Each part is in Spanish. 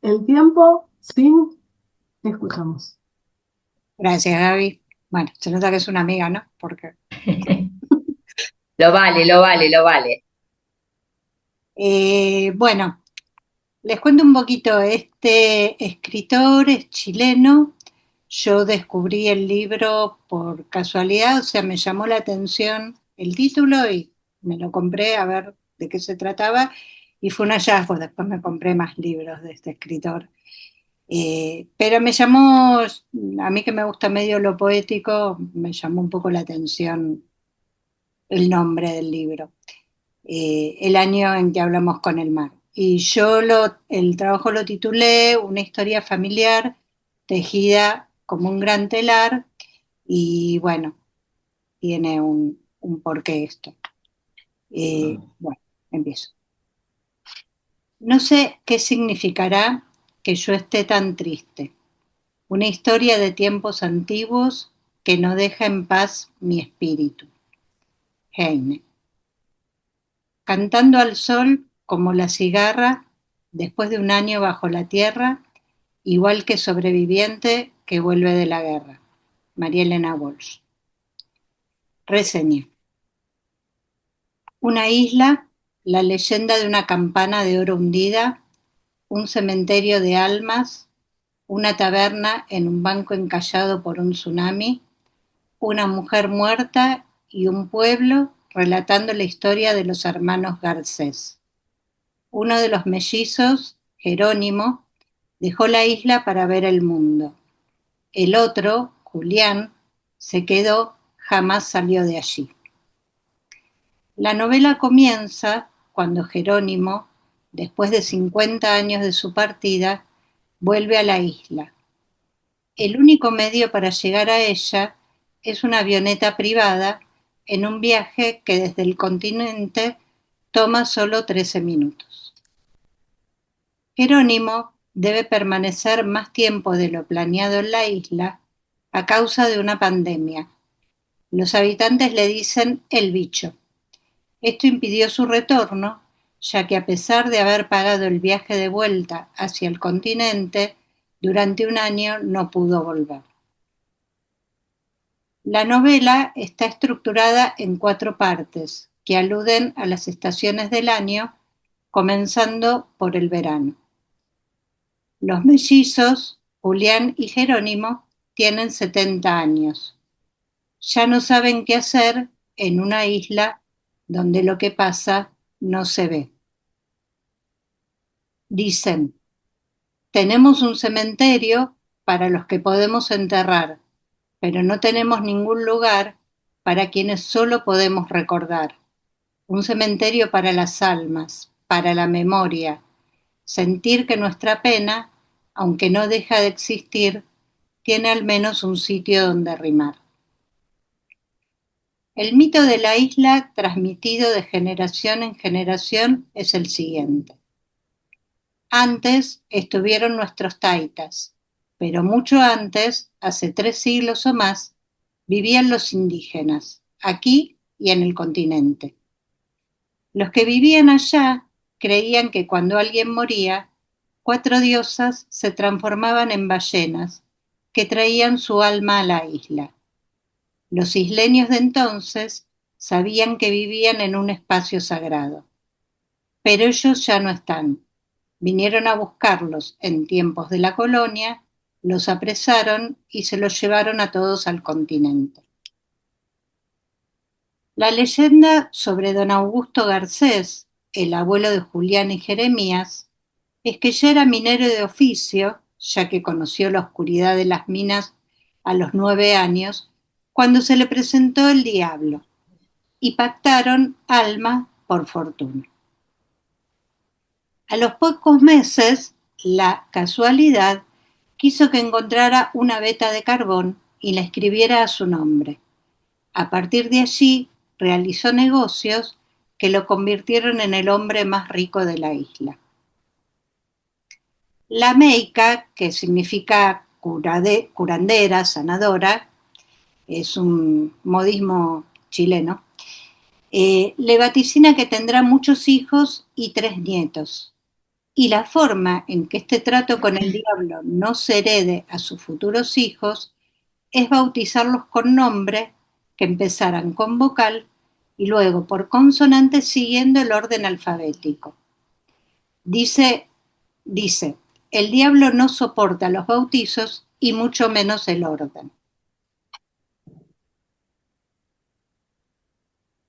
el tiempo sin escuchamos. Gracias, Gaby. Bueno, se nota que es una amiga, ¿no? Porque, Lo vale, lo vale, lo vale. bueno, les cuento un poquito. Este escritor es chileno. Yo descubrí el libro por casualidad, o sea, me llamó la atención el título y me lo compré a ver de qué se trataba y fue un hallazgo. Después me compré más libros de este escritor. Pero me llamó, a mí que me gusta medio lo poético, me llamó un poco la atención el nombre del libro, el año en que hablamos con el mar. Y el trabajo lo titulé Una historia familiar tejida como un gran telar y bueno, tiene un porqué esto. Bueno, empiezo. No sé qué significará que yo esté tan triste. Una historia de tiempos antiguos que no deja en paz mi espíritu. Heine. Cantando al sol como la cigarra después de un año bajo la tierra, igual que sobreviviente que vuelve de la guerra. María Elena Walsh. Reseña. Una isla, la leyenda de una campana de oro hundida, un cementerio de almas, una taberna en un banco encallado por un tsunami, una mujer muerta y un pueblo relatando la historia de los hermanos Garcés. Uno de los mellizos, Jerónimo, dejó la isla para ver el mundo. El otro, Julián, se quedó, jamás salió de allí. La novela comienza cuando Jerónimo, después de 50 años de su partida, vuelve a la isla. El único medio para llegar a ella es una avioneta privada en un viaje que desde el continente toma solo 13 minutos. Jerónimo debe permanecer más tiempo de lo planeado en la isla a causa de una pandemia. Los habitantes le dicen el bicho. Esto impidió su retorno, ya que a pesar de haber pagado el viaje de vuelta hacia el continente, durante un año no pudo volver. La novela está estructurada en 4 partes que aluden a las estaciones del año, comenzando por el verano. Los mellizos, Julián y Jerónimo, tienen 70 años. Ya no saben qué hacer en una isla donde lo que pasa no se ve. Dicen, tenemos un cementerio para los que podemos enterrar, pero no tenemos ningún lugar para quienes solo podemos recordar. Un cementerio para las almas, para la memoria, sentir que nuestra pena, aunque no deja de existir, tiene al menos un sitio donde rimar. El mito de la isla, transmitido de generación en generación, es el siguiente. Antes estuvieron nuestros taitas, pero mucho antes, hace 3 siglos o más, vivían los indígenas, aquí y en el continente. Los que vivían allá creían que cuando alguien moría, 4 diosas se transformaban en ballenas que traían su alma a la isla. Los isleños de entonces sabían que vivían en un espacio sagrado, pero ellos ya no están. Vinieron a buscarlos en tiempos de la colonia, los apresaron y se los llevaron a todos al continente. La leyenda sobre don Augusto Garcés, el abuelo de Julián y Jeremías, es que ya era minero de oficio, ya que conoció la oscuridad de las minas a los 9 años, cuando se le presentó el diablo, y pactaron alma por fortuna. A los pocos meses, la casualidad quiso que encontrara una veta de carbón y la escribiera a su nombre. A partir de allí, realizó negocios que lo convirtieron en el hombre más rico de la isla. La meica, que significa curandera, sanadora, es un modismo chileno, le vaticina que tendrá muchos hijos y 3 nietos. y la forma en que este trato con el diablo no se herede a sus futuros hijos es bautizarlos con nombre que empezaran con vocal y luego por consonante siguiendo el orden alfabético. Dice, el diablo no soporta los bautizos y mucho menos el orden.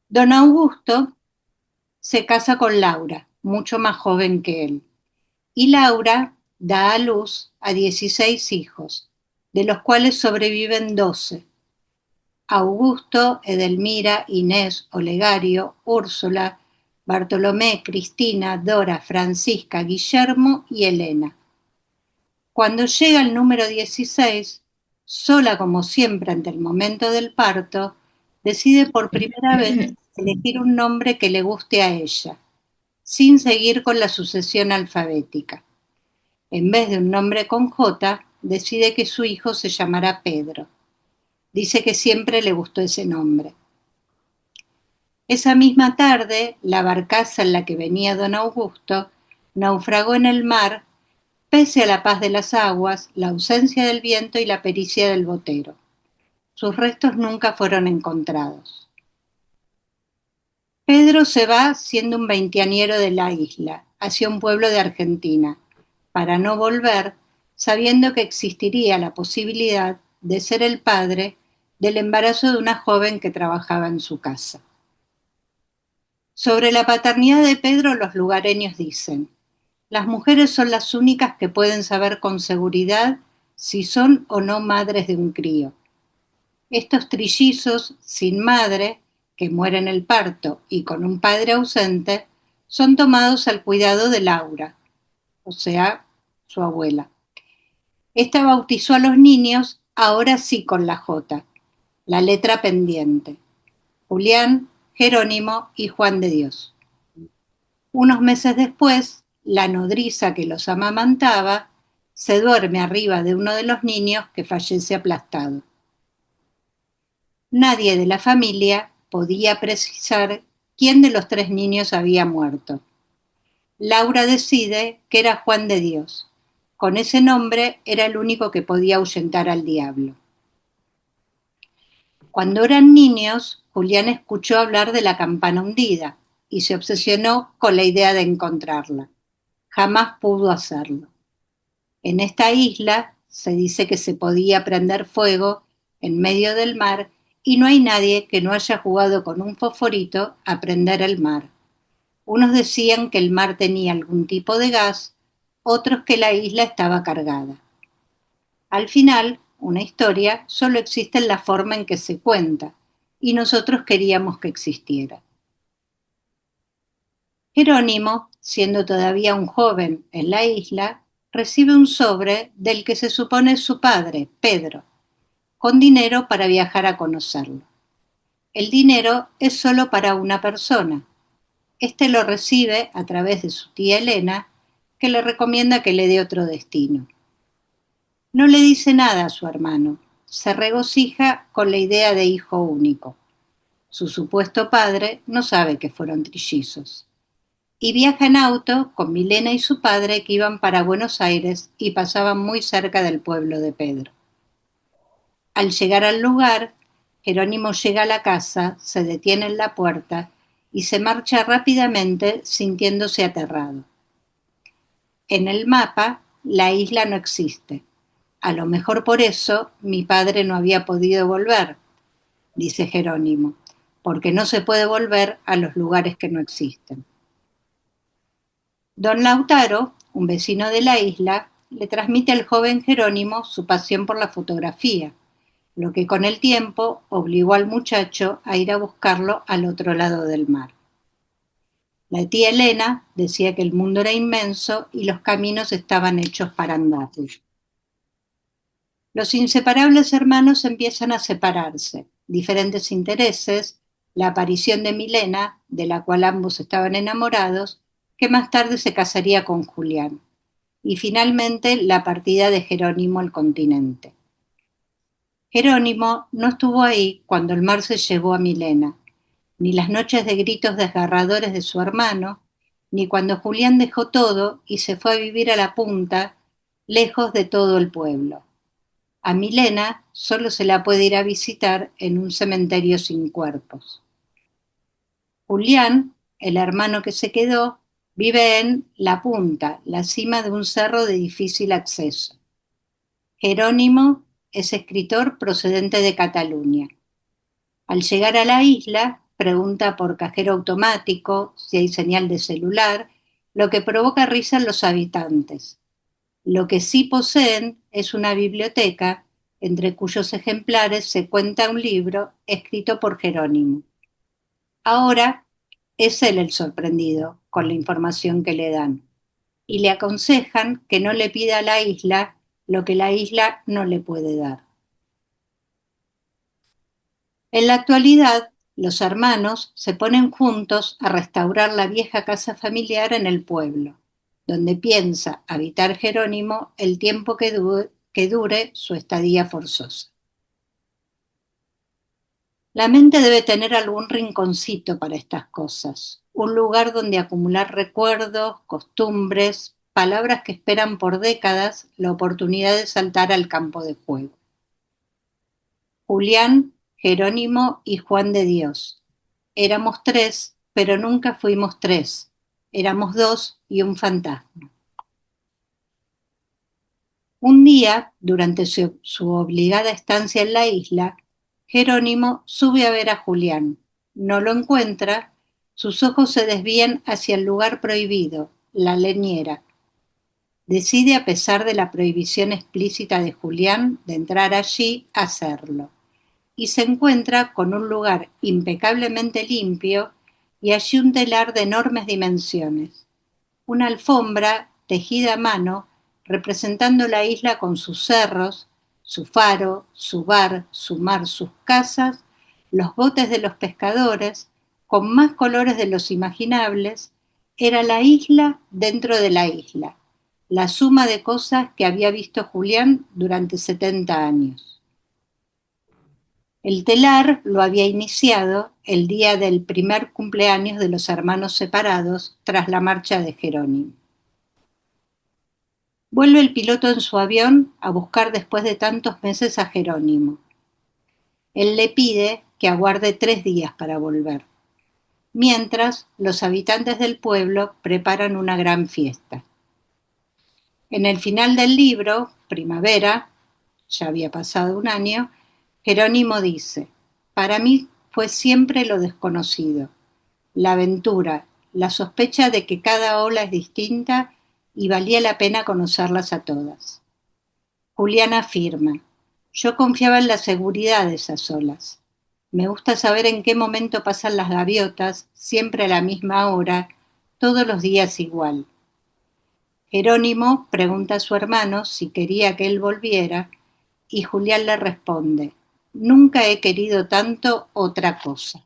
Don Augusto se casa con Laura, mucho más joven que él, y Laura da a luz a 16 hijos, de los cuales sobreviven 12. Augusto, Edelmira, Inés, Olegario, Úrsula, Bartolomé, Cristina, Dora, Francisca, Guillermo y Elena. Cuando llega el número 16, sola como siempre ante el momento del parto, decide por primera vez elegir un nombre que le guste a ella, sin seguir con la sucesión alfabética. En vez de un nombre con J, decide que su hijo se llamará Pedro. Dice que siempre le gustó ese nombre. Esa misma tarde, la barcaza en la que venía don Augusto naufragó en el mar, pese a la paz de las aguas, la ausencia del viento y la pericia del botero. Sus restos nunca fueron encontrados. Pedro se va siendo un veinteañero de la isla, hacia un pueblo de Argentina, para no volver, sabiendo que existiría la posibilidad de ser el padre del embarazo de una joven que trabajaba en su casa. Sobre la paternidad de Pedro, los lugareños dicen: las mujeres son las únicas que pueden saber con seguridad si son o no madres de un crío. Estos trillizos sin madre, que mueren en el parto y con un padre ausente, son tomados al cuidado de Laura, o sea, su abuela. Esta bautizó a los niños, ahora sí con la J, la letra pendiente: Julián, Jerónimo y Juan de Dios. Unos meses después, la nodriza que los amamantaba se duerme arriba de uno de los niños que fallece aplastado. Nadie de la familia podía precisar quién de los 3 niños había muerto. Laura decide que era Juan de Dios. Con ese nombre era el único que podía ahuyentar al diablo. Cuando eran niños, Julián escuchó hablar de la campana hundida y se obsesionó con la idea de encontrarla. Jamás pudo hacerlo. En esta isla se dice que se podía prender fuego en medio del mar y no hay nadie que no haya jugado con un fosforito a prender el mar. Unos decían que el mar tenía algún tipo de gas, otros que la isla estaba cargada. Al final, una historia solo existe en la forma en que se cuenta, y nosotros queríamos que existiera. Jerónimo, siendo todavía un joven en la isla, recibe un sobre del que se supone es su padre, Pedro, con dinero para viajar a conocerlo. El dinero es solo para una persona. Este lo recibe a través de su tía Elena, que le recomienda que le dé otro destino. No le dice nada a su hermano, se regocija con la idea de hijo único. Su supuesto padre no sabe que fueron trillizos. Y viaja en auto con Milena y su padre, que iban para Buenos Aires y pasaban muy cerca del pueblo de Pedro. Al llegar al lugar, Jerónimo llega a la casa, se detiene en la puerta y se marcha rápidamente sintiéndose aterrado. En el mapa, la isla no existe. A lo mejor por eso mi padre no había podido volver, dice Jerónimo, porque no se puede volver a los lugares que no existen. Don Lautaro, un vecino de la isla, le transmite al joven Jerónimo su pasión por la fotografía, lo que con el tiempo obligó al muchacho a ir a buscarlo al otro lado del mar. La tía Elena decía que el mundo era inmenso y los caminos estaban hechos para andar. Los inseparables hermanos empiezan a separarse, diferentes intereses, la aparición de Milena, de la cual ambos estaban enamorados, que más tarde se casaría con Julián, y finalmente la partida de Jerónimo al continente. Jerónimo no estuvo ahí cuando el mar se llevó a Milena, ni las noches de gritos desgarradores de su hermano, ni cuando Julián dejó todo y se fue a vivir a la punta, lejos de todo el pueblo. A Milena solo se la puede ir a visitar en un cementerio sin cuerpos. Julián, el hermano que se quedó, vive en La Punta, la cima de un cerro de difícil acceso. Jerónimo es escritor procedente de Cataluña. Al llegar a la isla, pregunta por cajero automático, si hay señal de celular, lo que provoca risa en los habitantes. Lo que sí poseen es una biblioteca, entre cuyos ejemplares se cuenta un libro escrito por Jerónimo. Ahora es él el sorprendido con la información que le dan y le aconsejan que no le pida a la isla lo que la isla no le puede dar. En la actualidad, los hermanos se ponen juntos a restaurar la vieja casa familiar en el pueblo, donde piensa habitar Jerónimo el tiempo que dure su estadía forzosa. La mente debe tener algún rinconcito para estas cosas, un lugar donde acumular recuerdos, costumbres, palabras que esperan por décadas la oportunidad de saltar al campo de juego. Julián, Jerónimo y Juan de Dios. Éramos tres, pero nunca fuimos tres. Éramos dos y un fantasma. Un día, durante su obligada estancia en la isla, Jerónimo sube a ver a Julián. No lo encuentra, sus ojos se desvían hacia el lugar prohibido, la leñera. Decide, a pesar de la prohibición explícita de Julián de entrar allí, hacerlo. Y se encuentra con un lugar impecablemente limpio y allí un telar de enormes dimensiones. Una alfombra tejida a mano representando la isla con sus cerros, su faro, su bar, su mar, sus casas, los botes de los pescadores, con más colores de los imaginables, era la isla dentro de la isla, la suma de cosas que había visto Julián durante 70 años. El telar lo había iniciado el día del primer cumpleaños de los hermanos separados tras la marcha de Jerónimo. Vuelve el piloto en su avión a buscar después de tantos meses a Jerónimo. Él le pide que aguarde 3 días para volver. Mientras, los habitantes del pueblo preparan una gran fiesta. En el final del libro, Primavera, ya había pasado un año, Jerónimo dice: para mí fue siempre lo desconocido, la aventura, la sospecha de que cada ola es distinta y valía la pena conocerlas a todas. Julián afirma: yo confiaba en la seguridad de esas olas. Me gusta saber en qué momento pasan las gaviotas, siempre a la misma hora, todos los días igual. Jerónimo pregunta a su hermano si quería que él volviera y Julián le responde: nunca he querido tanto otra cosa.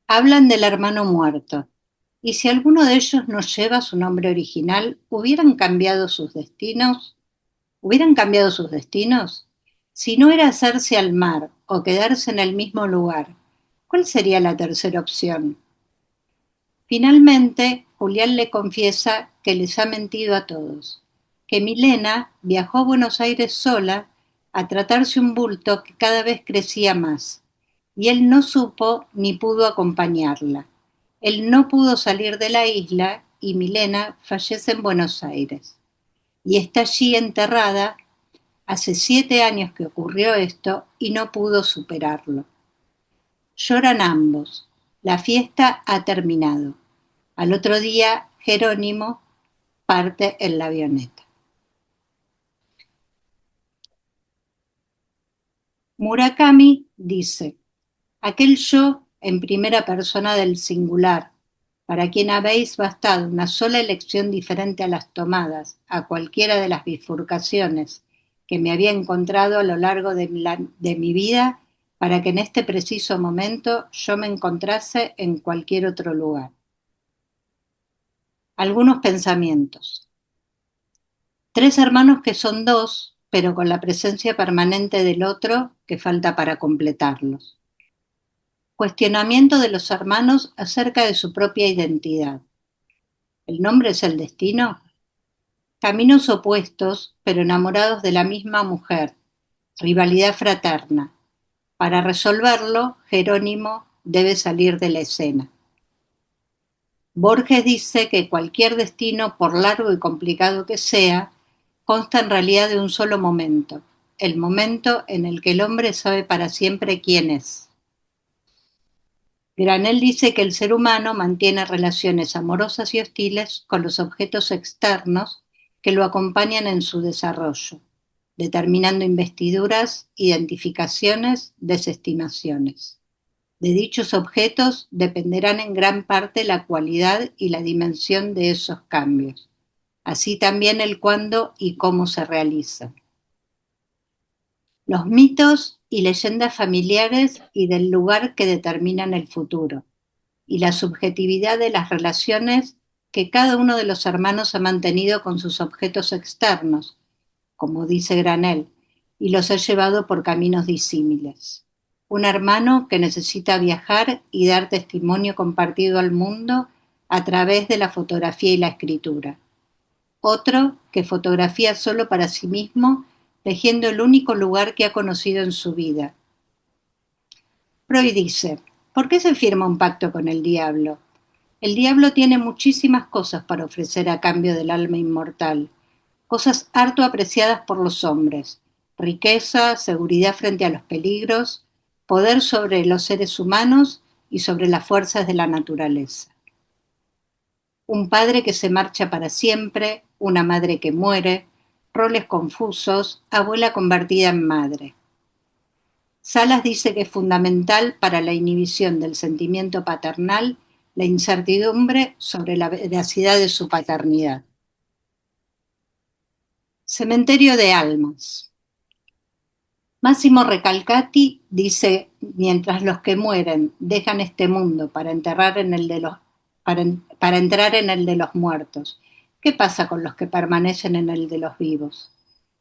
Hablan del hermano muerto. ¿Y si alguno de ellos no lleva su nombre original, hubieran cambiado sus destinos? ¿Hubieran cambiado sus destinos? Si no era hacerse al mar o quedarse en el mismo lugar, ¿cuál sería la tercera opción? Finalmente, Julián le confiesa que les ha mentido a todos, que Milena viajó a Buenos Aires sola a tratarse un bulto que cada vez crecía más, y él no supo ni pudo acompañarla. Él no pudo salir de la isla y Milena fallece en Buenos Aires. Y está allí enterrada. Hace 7 años que ocurrió esto y no pudo superarlo. Lloran ambos. La fiesta ha terminado. Al otro día, Jerónimo parte en la avioneta. Murakami dice: aquel yo en primera persona del singular, para quien habéis bastado una sola elección diferente a las tomadas, a cualquiera de las bifurcaciones que me había encontrado a lo largo de mi vida, para que en este preciso momento yo me encontrase en cualquier otro lugar. Algunos pensamientos. 3 hermanos que son 2, pero con la presencia permanente del otro que falta para completarlos. Cuestionamiento de los hermanos acerca de su propia identidad. ¿El nombre es el destino? Caminos opuestos, pero enamorados de la misma mujer. Rivalidad fraterna. Para resolverlo, Jerónimo debe salir de la escena. Borges dice que cualquier destino, por largo y complicado que sea, consta en realidad de un solo momento, el momento en el que el hombre sabe para siempre quién es. Granell dice que el ser humano mantiene relaciones amorosas y hostiles con los objetos externos que lo acompañan en su desarrollo, determinando investiduras, identificaciones, desestimaciones. De dichos objetos dependerán en gran parte la cualidad y la dimensión de esos cambios, así también el cuándo y cómo se realizan. Los mitos y leyendas familiares y del lugar que determinan el futuro, y la subjetividad de las relaciones que cada uno de los hermanos ha mantenido con sus objetos externos, como dice Granell, y los ha llevado por caminos disímiles. Un hermano que necesita viajar y dar testimonio compartido al mundo a través de la fotografía y la escritura. Otro que fotografía solo para sí mismo, tejiendo el único lugar que ha conocido en su vida. Freud dice, ¿por qué se firma un pacto con el diablo? El diablo tiene muchísimas cosas para ofrecer a cambio del alma inmortal, cosas harto apreciadas por los hombres: riqueza, seguridad frente a los peligros, poder sobre los seres humanos y sobre las fuerzas de la naturaleza. Un padre que se marcha para siempre, una madre que muere, roles confusos, abuela convertida en madre. Salas dice que es fundamental para la inhibición del sentimiento paternal la incertidumbre sobre la veracidad de su paternidad. Cementerio de almas. Máximo Recalcati dice, mientras los que mueren dejan este mundo para entrar en el de los muertos, ¿qué pasa con los que permanecen en el de los vivos?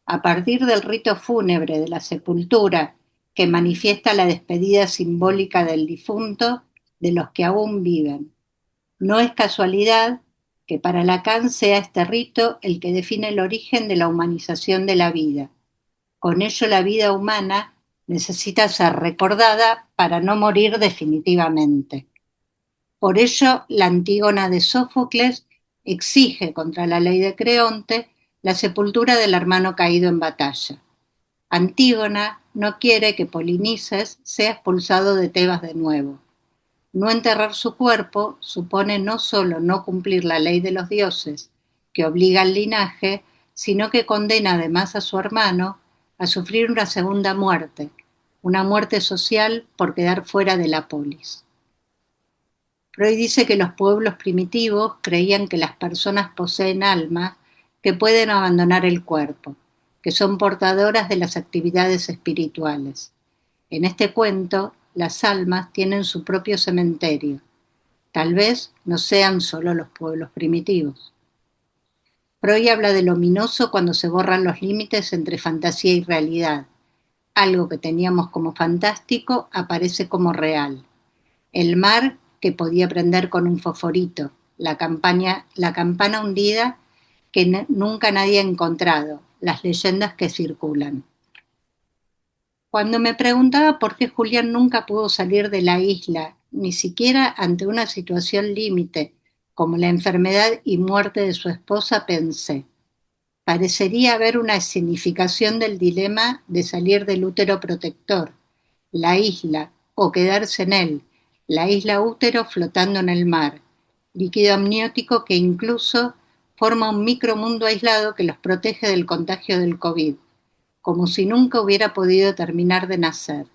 A partir del rito fúnebre de la sepultura, que manifiesta la despedida simbólica del difunto, de los que aún viven. No es casualidad que para Lacan sea este rito el que define el origen de la humanización de la vida. Con ello la vida humana necesita ser recordada para no morir definitivamente. Por ello, la Antígona de Sófocles exige contra la ley de Creonte la sepultura del hermano caído en batalla. Antígona no quiere que Polinices sea expulsado de Tebas de nuevo. No enterrar su cuerpo supone no solo no cumplir la ley de los dioses, que obliga al linaje, sino que condena además a su hermano a sufrir una segunda muerte, una muerte social por quedar fuera de la polis. Freud dice que los pueblos primitivos creían que las personas poseen almas que pueden abandonar el cuerpo, que son portadoras de las actividades espirituales. En este cuento, las almas tienen su propio cementerio. Tal vez no sean solo los pueblos primitivos. Freud habla de lo ominoso cuando se borran los límites entre fantasía y realidad. Algo que teníamos como fantástico aparece como real. El mar que podía prender con un fosforito, la campana hundida que nunca nadie ha encontrado, las leyendas que circulan. Cuando me preguntaba por qué Julián nunca pudo salir de la isla, ni siquiera ante una situación límite, como la enfermedad y muerte de su esposa, pensé, parecería haber una significación del dilema de salir del útero protector, la isla, o quedarse en él, la isla útero flotando en el mar, líquido amniótico que incluso forma un micromundo aislado que los protege del contagio del COVID, como si nunca hubiera podido terminar de nacer.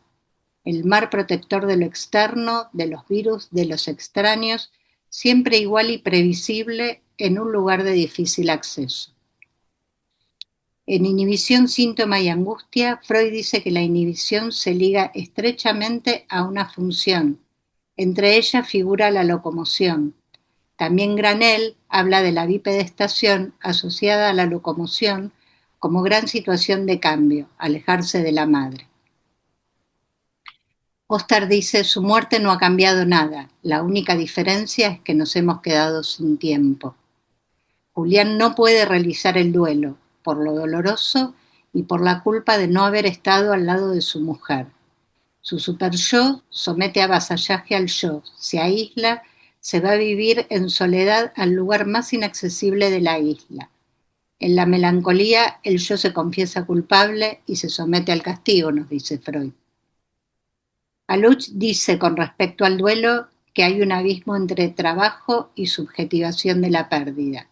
El mar protector de lo externo, de los virus, de los extraños, siempre igual y previsible en un lugar de difícil acceso. En Inhibición, síntoma y angustia, Freud dice que la inhibición se liga estrechamente a una función. Entre ellas figura la locomoción. También Granell habla de la bipedestación asociada a la locomoción como gran situación de cambio, alejarse de la madre. Oster dice, su muerte no ha cambiado nada, la única diferencia es que nos hemos quedado sin tiempo. Julián no puede realizar el duelo, por lo doloroso y por la culpa de no haber estado al lado de su mujer. Su super-yo somete a vasallaje al yo, se aísla, se va a vivir en soledad al lugar más inaccesible de la isla. En la melancolía, el yo se confiesa culpable y se somete al castigo, nos dice Freud. Aluch dice con respecto al duelo que hay un abismo entre trabajo y subjetivación de la pérdida.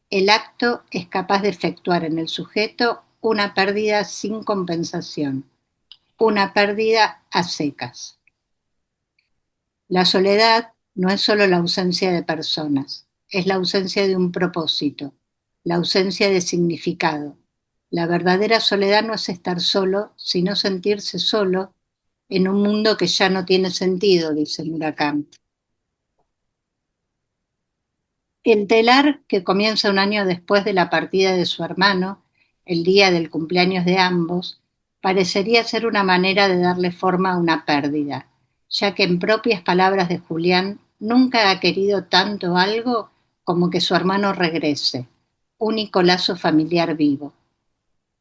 El acto es capaz de efectuar en el sujeto una pérdida sin compensación, una pérdida a secas. La soledad no es solo la ausencia de personas, es la ausencia de un propósito, la ausencia de significado. La verdadera soledad no es estar solo, sino sentirse solo en un mundo que ya no tiene sentido, dice Murakami. El telar, que comienza un año después de la partida de su hermano, el día del cumpleaños de ambos, parecería ser una manera de darle forma a una pérdida, ya que en propias palabras de Julián, nunca ha querido tanto algo como que su hermano regrese, único lazo familiar vivo.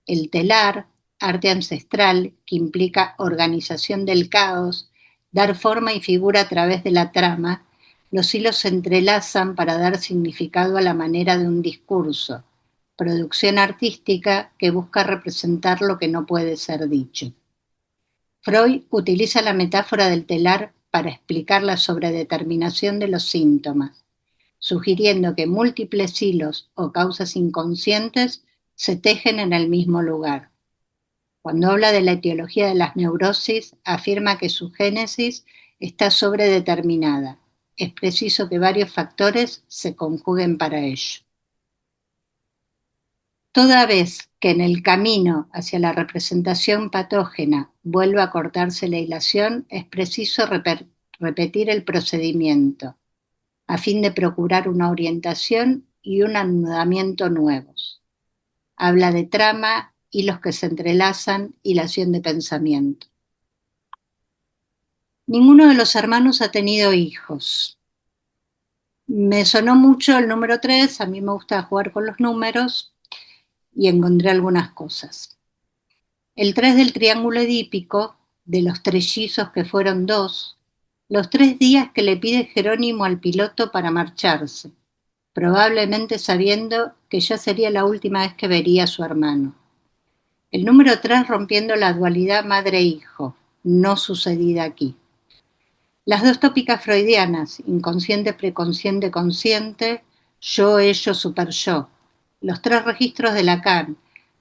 El telar, arte ancestral que implica organización del caos, dar forma y figura a través de la trama, los hilos se entrelazan para dar significado a la manera de un discurso, producción artística que busca representar lo que no puede ser dicho. Freud utiliza la metáfora del telar para explicar la sobredeterminación de los síntomas, sugiriendo que múltiples hilos o causas inconscientes se tejen en el mismo lugar. Cuando habla de la etiología de las neurosis, afirma que su génesis está sobredeterminada. Es preciso que varios factores se conjuguen para ello. Toda vez que en el camino hacia la representación patógena vuelva a cortarse la hilación, es preciso repetir el procedimiento, a fin de procurar una orientación y un anudamiento nuevos. Habla de trama, hilos que se entrelazan, hilación de pensamiento. Ninguno de los hermanos ha tenido hijos. Me sonó mucho el número 3, a mí me gusta jugar con los números y encontré algunas cosas. El 3 del triángulo edípico, de los trellizos que fueron 2, los 3 días que le pide Jerónimo al piloto para marcharse, probablemente sabiendo que ya sería la última vez que vería a su hermano. El número 3 rompiendo la dualidad madre-hijo, no sucedida aquí. Las dos tópicas freudianas, inconsciente, preconsciente, consciente, yo, ello, super-yo. Los 3 registros de Lacan,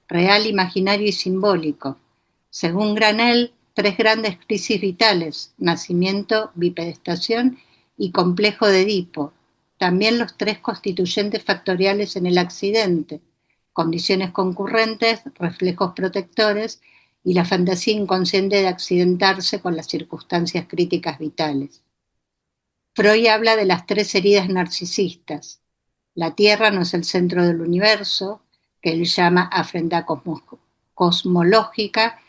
real, imaginario y simbólico. Según Granell, 3 grandes crisis vitales, nacimiento, bipedestación y complejo de Edipo. También los 3 constituyentes factoriales en el accidente, condiciones concurrentes, reflejos protectores y la fantasía inconsciente de accidentarse con las circunstancias críticas vitales. Freud habla de las 3 heridas narcisistas. La Tierra no es el centro del universo, que él llama afrenta cosmológica.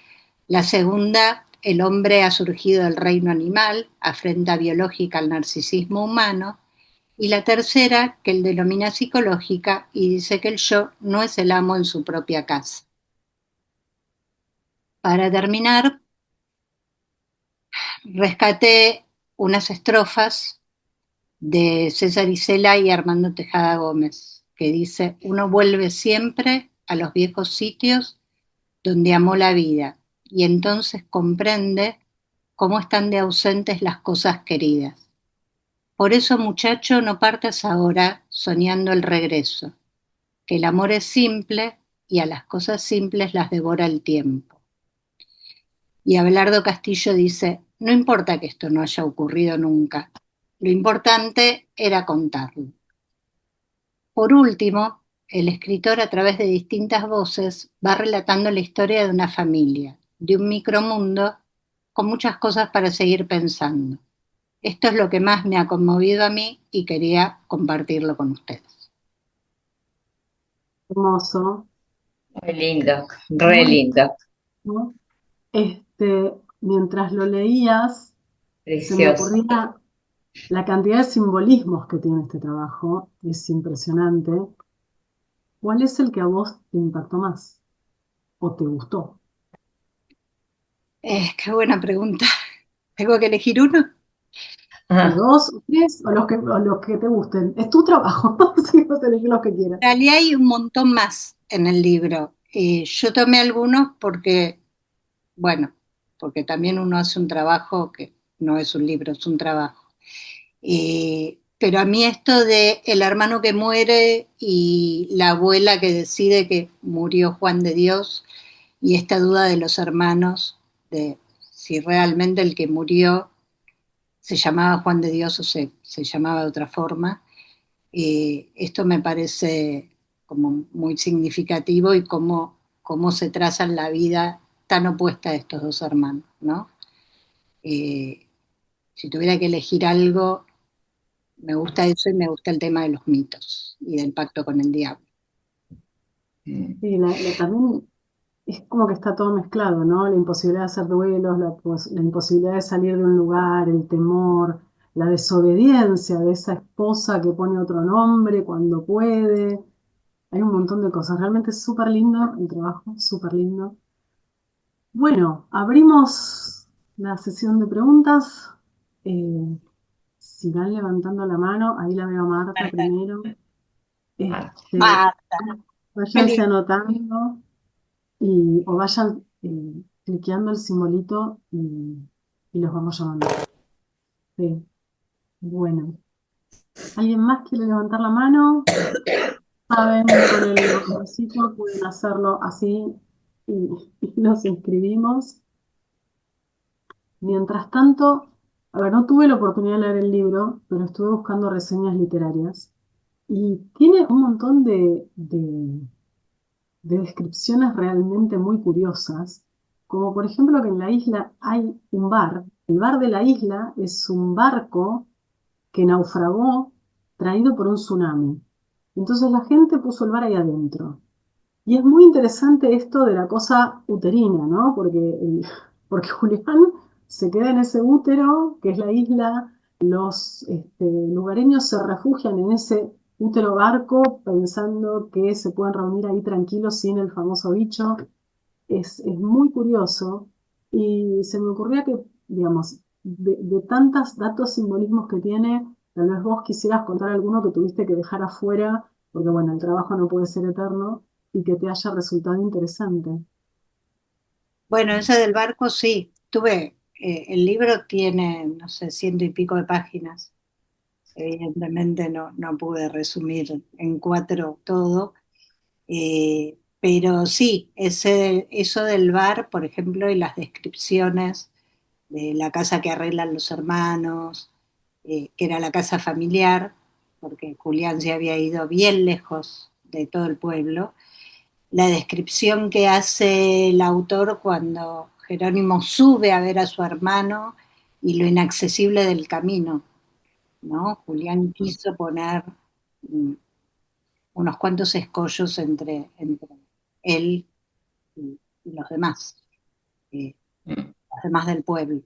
La segunda, el hombre ha surgido del reino animal, afrenta biológica al narcisismo humano. Y la tercera, que él denomina psicológica, y dice que el yo no es el amo en su propia casa. Para terminar, rescaté unas estrofas de César Isela y Armando Tejada Gómez, que dice, uno vuelve siempre a los viejos sitios donde amó la vida, y entonces comprende cómo están de ausentes las cosas queridas. Por eso, muchacho, no partas ahora soñando el regreso, que el amor es simple y a las cosas simples las devora el tiempo. Y Abelardo Castillo dice, no importa que esto no haya ocurrido nunca, lo importante era contarlo. Por último, el escritor a través de distintas voces va relatando la historia de una familia, de un micromundo, con muchas cosas para seguir pensando. Esto es lo que más me ha conmovido a mí y quería compartirlo con ustedes. Hermoso. Muy lindo, re Muy, lindo. ¿no? mientras lo leías, se me Precioso. ocurría la cantidad de simbolismos que tiene este trabajo, es impresionante. ¿Cuál es el que a vos te impactó más o te gustó? Qué buena pregunta. ¿Tengo que elegir uno? ¿O Ah, dos, o tres, o los que te gusten? Es tu trabajo, así que vos elegís los que quieras. En realidad hay un montón más en el libro. Yo tomé algunos porque, bueno, porque también uno hace un trabajo que no es un libro, es un trabajo. Pero a mí esto de el hermano que muere y la abuela que decide que murió Juan de Dios y esta duda de los hermanos, de si realmente el que murió se llamaba Juan de Dios o se llamaba de otra forma, esto me parece como muy significativo y cómo se trazan la vida tan opuesta de estos dos hermanos, ¿no? Eh, si tuviera que elegir algo, me gusta eso y me gusta el tema de los mitos y del pacto con el diablo. Sí, también es como que está todo mezclado, ¿no? La imposibilidad de hacer duelos, la imposibilidad de salir de un lugar, el temor, la desobediencia de esa esposa que pone otro nombre cuando puede. Hay un montón de cosas. Realmente es súper lindo el trabajo, súper lindo. Bueno, abrimos la sesión de preguntas. Eh, si van levantando la mano, ahí la veo a Marta Marta. primero. Este, Marta, váyanse feliz. anotando o vayan cliqueando el simbolito y los vamos llamando. Sí, bueno. ¿Alguien más quiere levantar la mano? Saben, con el botoncito pueden hacerlo así y, y nos inscribimos. Mientras tanto, a ver, no tuve la oportunidad de leer el libro, pero estuve buscando reseñas literarias y tiene un montón de descripciones realmente muy curiosas, como por ejemplo que en la isla hay un bar. El bar de la isla es un barco que naufragó traído por un tsunami. Entonces la gente puso el bar ahí adentro. Y es muy interesante esto de la cosa uterina, ¿no? Porque Julián se queda en ese útero, que es la isla, los lugareños se refugian en ese útero barco pensando que se pueden reunir ahí tranquilos sin el famoso bicho. Es muy curioso y se me ocurría que, digamos, de tantos datos simbolismos que tiene, tal vez vos quisieras contar alguno que tuviste que dejar afuera, porque bueno, el trabajo no puede ser eterno y que te haya resultado interesante. Bueno, ese del barco sí, el libro tiene, no sé, ciento y pico de páginas. Evidentemente no pude resumir en cuatro todo, pero sí, eso del bar, por ejemplo, y las descripciones de la casa que arreglan los hermanos, que era la casa familiar, porque Julián se había ido bien lejos de todo el pueblo. La descripción que hace el autor cuando Jerónimo sube a ver a su hermano y lo inaccesible del camino, ¿no? Julián quiso poner mm, unos cuantos escollos entre él y los demás, los demás del pueblo.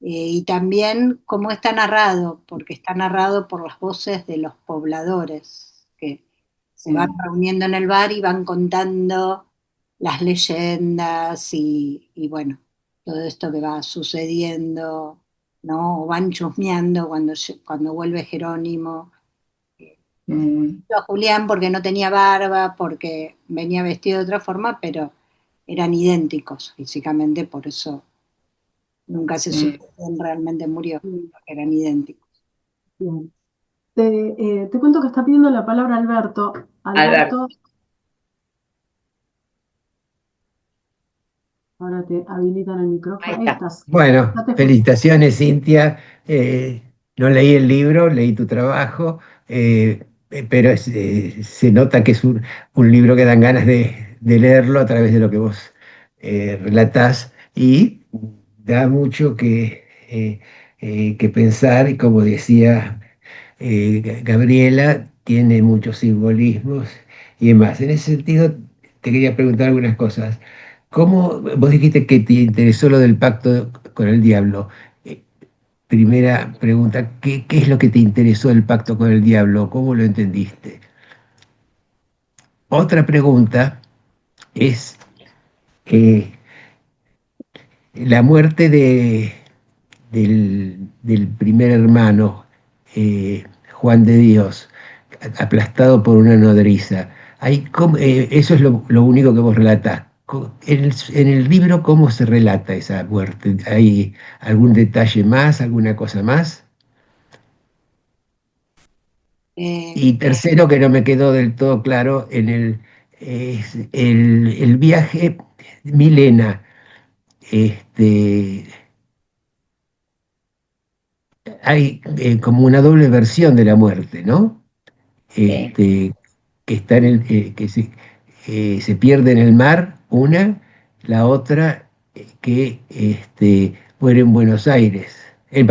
Y también cómo está narrado, porque está narrado por las voces de los pobladores, que se van reuniendo en el bar y van contando las leyendas y bueno, todo esto que va sucediendo, ¿no? O van chusmeando cuando vuelve Jerónimo. mm, A Julián porque no tenía barba, porque venía vestido de otra forma, pero eran idénticos físicamente, por eso nunca se mm. supo quién realmente murió, Bien, porque eran idénticos. bien. Te cuento que está pidiendo la palabra Alberto. Alberto. Alberto, ahora te habilitan el Ahí micrófono. Ahí está. estás. Bueno, Ya te escucho. felicitaciones, Cintia. No leí el libro, leí tu trabajo, pero se nota que es un libro que dan ganas de leerlo a través de lo que vos relatás y da mucho que pensar y como decía Gabriela, tiene muchos simbolismos y demás. En ese sentido, te quería preguntar algunas cosas. ¿Cómo vos dijiste que te interesó lo del pacto con el diablo? Eh, Primera pregunta, ¿qué es lo que te interesó del pacto con el diablo? ¿Cómo lo entendiste? Otra pregunta es eh, la muerte del primer hermano, Juan de Dios, aplastado por una nodriza. Eso es lo único que vos relatás. En el libro, ¿cómo se relata esa muerte? ¿Hay algún detalle más, alguna cosa más? Eh, Y tercero, que no me quedó del todo claro, es el viaje Milena. Este, hay como una doble versión de la muerte, ¿no? Sí. Este, que está que se pierde en el mar, una, la otra que muere en Buenos Aires, en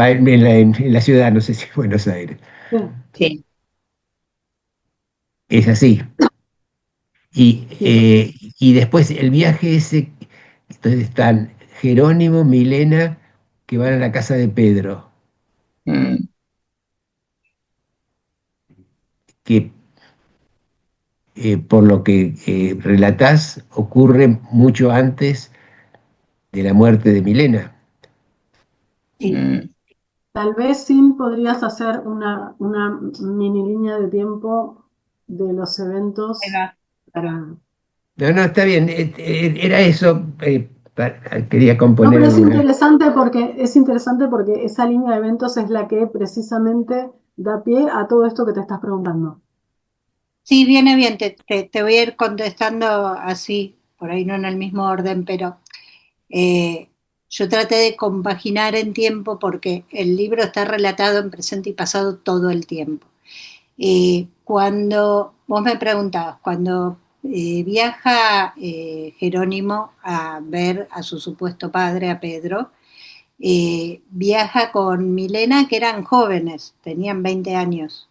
la ciudad, no sé si Buenos Aires. Sí, Sí. Es así. Y, sí, eh, y después el viaje ese, entonces están Jerónimo, Milena, que van a la casa de Pedro, Mm. que por lo que relatás ocurre mucho antes de la muerte de Milena. sí, Mm. tal vez sí podrías hacer una mini línea de tiempo de los ahí eventos va. para... No, no, está bien, era eso, quería No, componer pero alguna. es interesante porque esa línea de eventos es la que precisamente da pie a todo esto que te estás preguntando. Sí, viene bien, te voy a ir contestando así, por ahí no en el mismo orden, pero eh, yo traté de compaginar en tiempo porque el libro está relatado en presente y pasado todo el tiempo. Cuando vos me preguntabas, cuando viaja Jerónimo a ver a su supuesto padre, a Pedro, viaja con Milena, que eran jóvenes, tenían 20 años.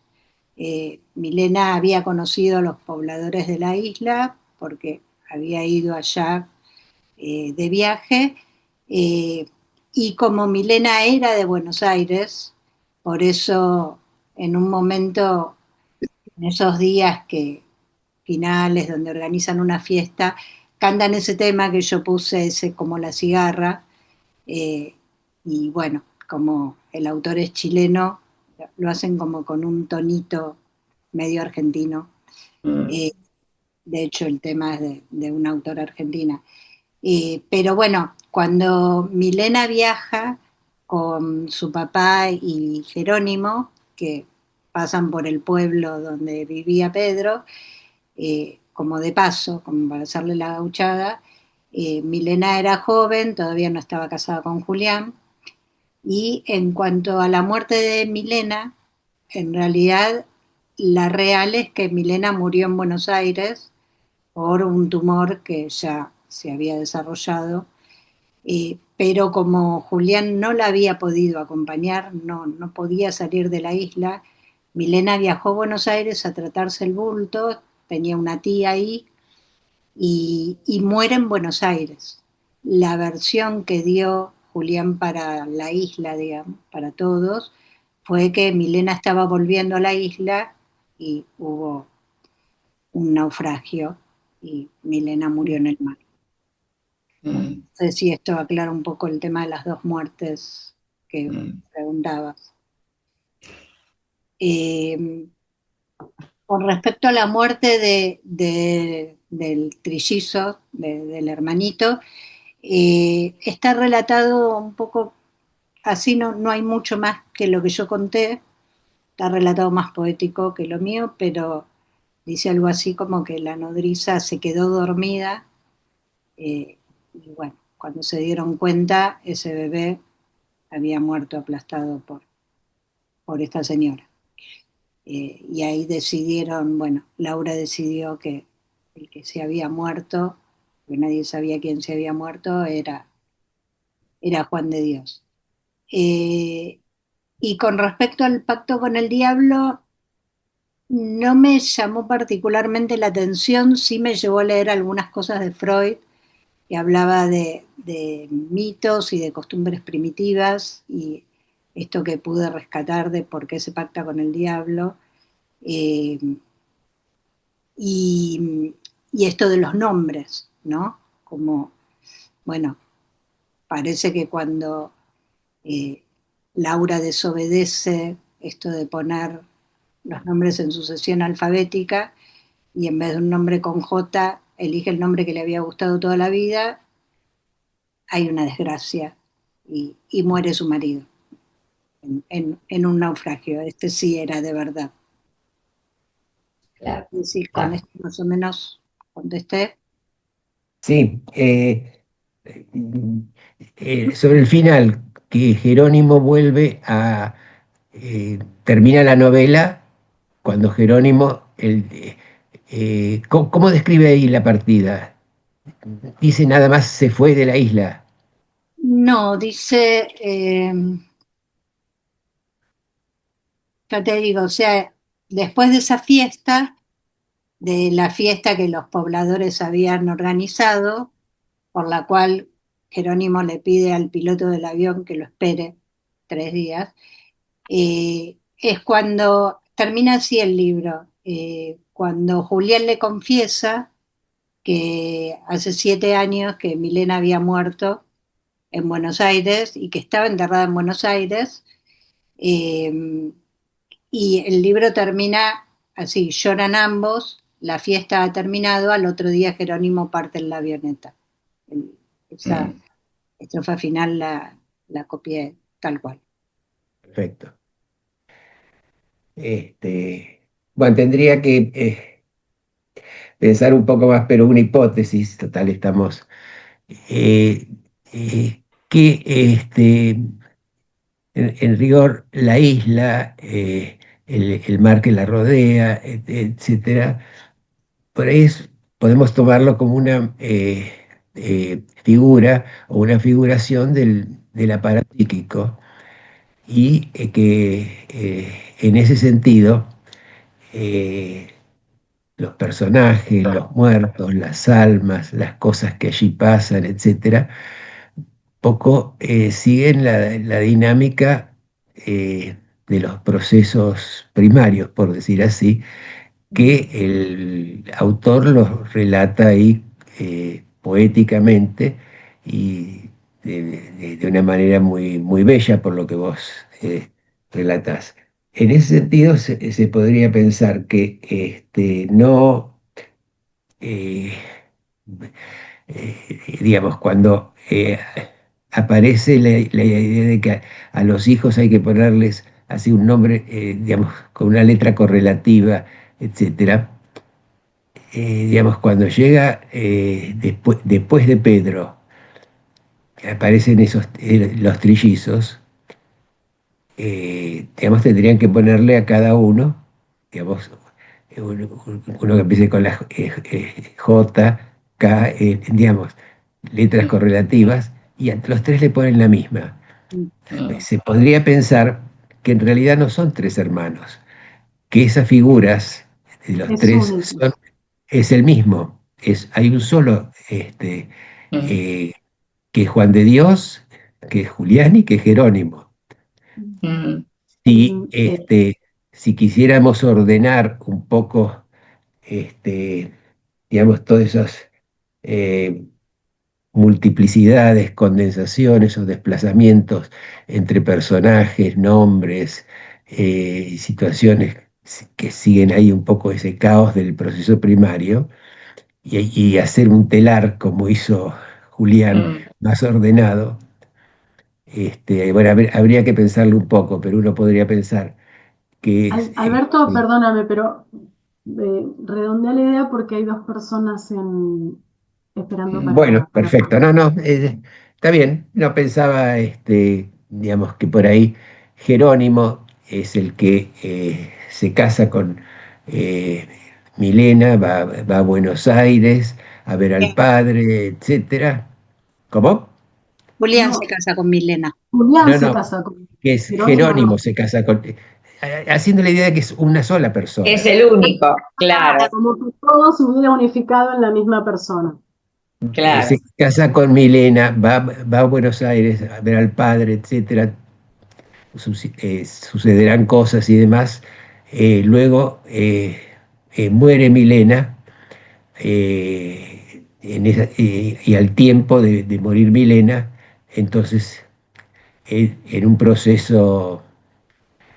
Milena había conocido a los pobladores de la isla porque había ido allá de viaje, eh, y como Milena era de Buenos Aires, por eso en un momento, en esos días que finales donde organizan una fiesta, cantan ese tema que yo puse, ese como la cigarra, eh, y bueno, como el autor es chileno, lo hacen como con un tonito medio argentino. Mm. Eh, de hecho, el tema es de una autora argentina. Pero bueno, cuando Milena viaja con su papá y Jerónimo, que pasan por el pueblo donde vivía Pedro, como de paso, como para hacerle la gauchada, Milena era joven, todavía no estaba casada con Julián, y en cuanto a la muerte de Milena, en realidad la real es que Milena murió en Buenos Aires por un tumor que ya se había desarrollado, pero como Julián no la había podido acompañar, no podía salir de la isla, Milena viajó a Buenos Aires a tratarse el bulto, tenía una tía ahí y muere en Buenos Aires. La versión que dio Julián para la isla, digamos, para todos, fue que Milena estaba volviendo a la isla y hubo un naufragio y Milena murió en el mar. Mm. No sé si esto aclara un poco el tema de las dos muertes que Mm. preguntabas. Eh, con respecto a la muerte del trillizo, del hermanito, está relatado un poco así, no hay mucho más que lo que yo conté, está relatado más poético que lo mío, pero dice algo así como que la nodriza se quedó dormida, y bueno, cuando se dieron cuenta, ese bebé había muerto aplastado por esta señora. Y ahí decidieron, bueno, Laura decidió que el que se había muerto, porque nadie sabía quién se había muerto, era Juan de Dios. Eh, y con respecto al pacto con el diablo, no me llamó particularmente la atención, sí me llevó a leer algunas cosas de Freud, que hablaba de mitos y de costumbres primitivas, y esto que pude rescatar de por qué se pacta con el diablo, eh, y, y esto de los nombres, ¿no? Como, bueno, parece que cuando eh, Laura desobedece esto de poner los nombres en sucesión alfabética, y en vez de un nombre con J, elige el nombre que le había gustado toda la vida, hay una desgracia y muere su marido en un naufragio. Este sí era de verdad. Claro. Y sí, con esto más o menos contesté. Sí, sobre el final, que Jerónimo vuelve a, termina la novela cuando Jerónimo, ¿cómo describe ahí la partida? Dice nada más se fue de la isla. No, dice, ya te digo, o sea, después de esa fiesta, de la fiesta que los pobladores habían organizado, por la cual Jerónimo le pide al piloto del avión que lo espere 3 días, es cuando termina así el libro, cuando Julián le confiesa que hace 7 años que Milena había muerto en Buenos Aires y que estaba enterrada en Buenos Aires, eh, y el libro termina así, lloran ambos, la fiesta ha terminado, al otro día Jerónimo parte en la avioneta. Esa Mm. estrofa final la copié tal cual. Perfecto. Bueno, tendría que pensar un poco más, pero una hipótesis, total, estamos, eh, que en rigor la isla, el mar que la rodea, etcétera, por ahí podemos tomarlo como una figura o una figuración del aparato psíquico y que en ese sentido eh, los personajes, los muertos, las almas, las cosas que allí pasan, etcétera, poco siguen la dinámica de los procesos primarios, por decir así, que el autor los relata ahí poéticamente y de una manera muy, muy bella por lo que vos relatás. En ese sentido se podría pensar que no, eh, digamos, cuando aparece la idea de que a los hijos hay que ponerles así un nombre, digamos, con una letra correlativa, etcétera, digamos, cuando llega después de Pedro, que aparecen los trillizos, digamos, tendrían que ponerle a cada uno, digamos, uno que empiece con la J, K, digamos, letras correlativas, y a los tres le ponen la misma. Mm. Se podría pensar que en realidad no son tres hermanos, que esas figuras de los Es tres único. es el mismo. Hay un solo Mm. que es Juan de Dios, que es Julián y que es Jerónimo. Mm. Si, Eh, si quisiéramos ordenar un poco, este, digamos, todas esas eh, multiplicidades, condensaciones o desplazamientos entre personajes, nombres, situaciones que siguen ahí un poco ese caos del proceso primario, y hacer un telar como hizo Julián, Mm. más ordenado. Bueno, habría que pensarlo un poco, pero uno podría pensar que Alberto, perdóname, pero redondea la idea porque hay dos personas esperando bueno, para perfecto. No, no, está bien. No pensaba, digamos, que por ahí Jerónimo es el que se casa con eh, Milena, va a Buenos Aires a ver al padre, etcétera. ¿Cómo? Julián se No, casa con Milena. Julián No, se no, casa con que es Jerónimo, Jerónimo no. se casa con, haciendo la idea de que es una sola Es persona. el único, claro. Como que todo se hubiera unificado en la misma persona. Claro. Se casa con Milena, va a Buenos Aires a ver al padre, etcétera. Sucederán cosas y demás. Luego muere Milena, y al tiempo de morir Milena, entonces en un proceso,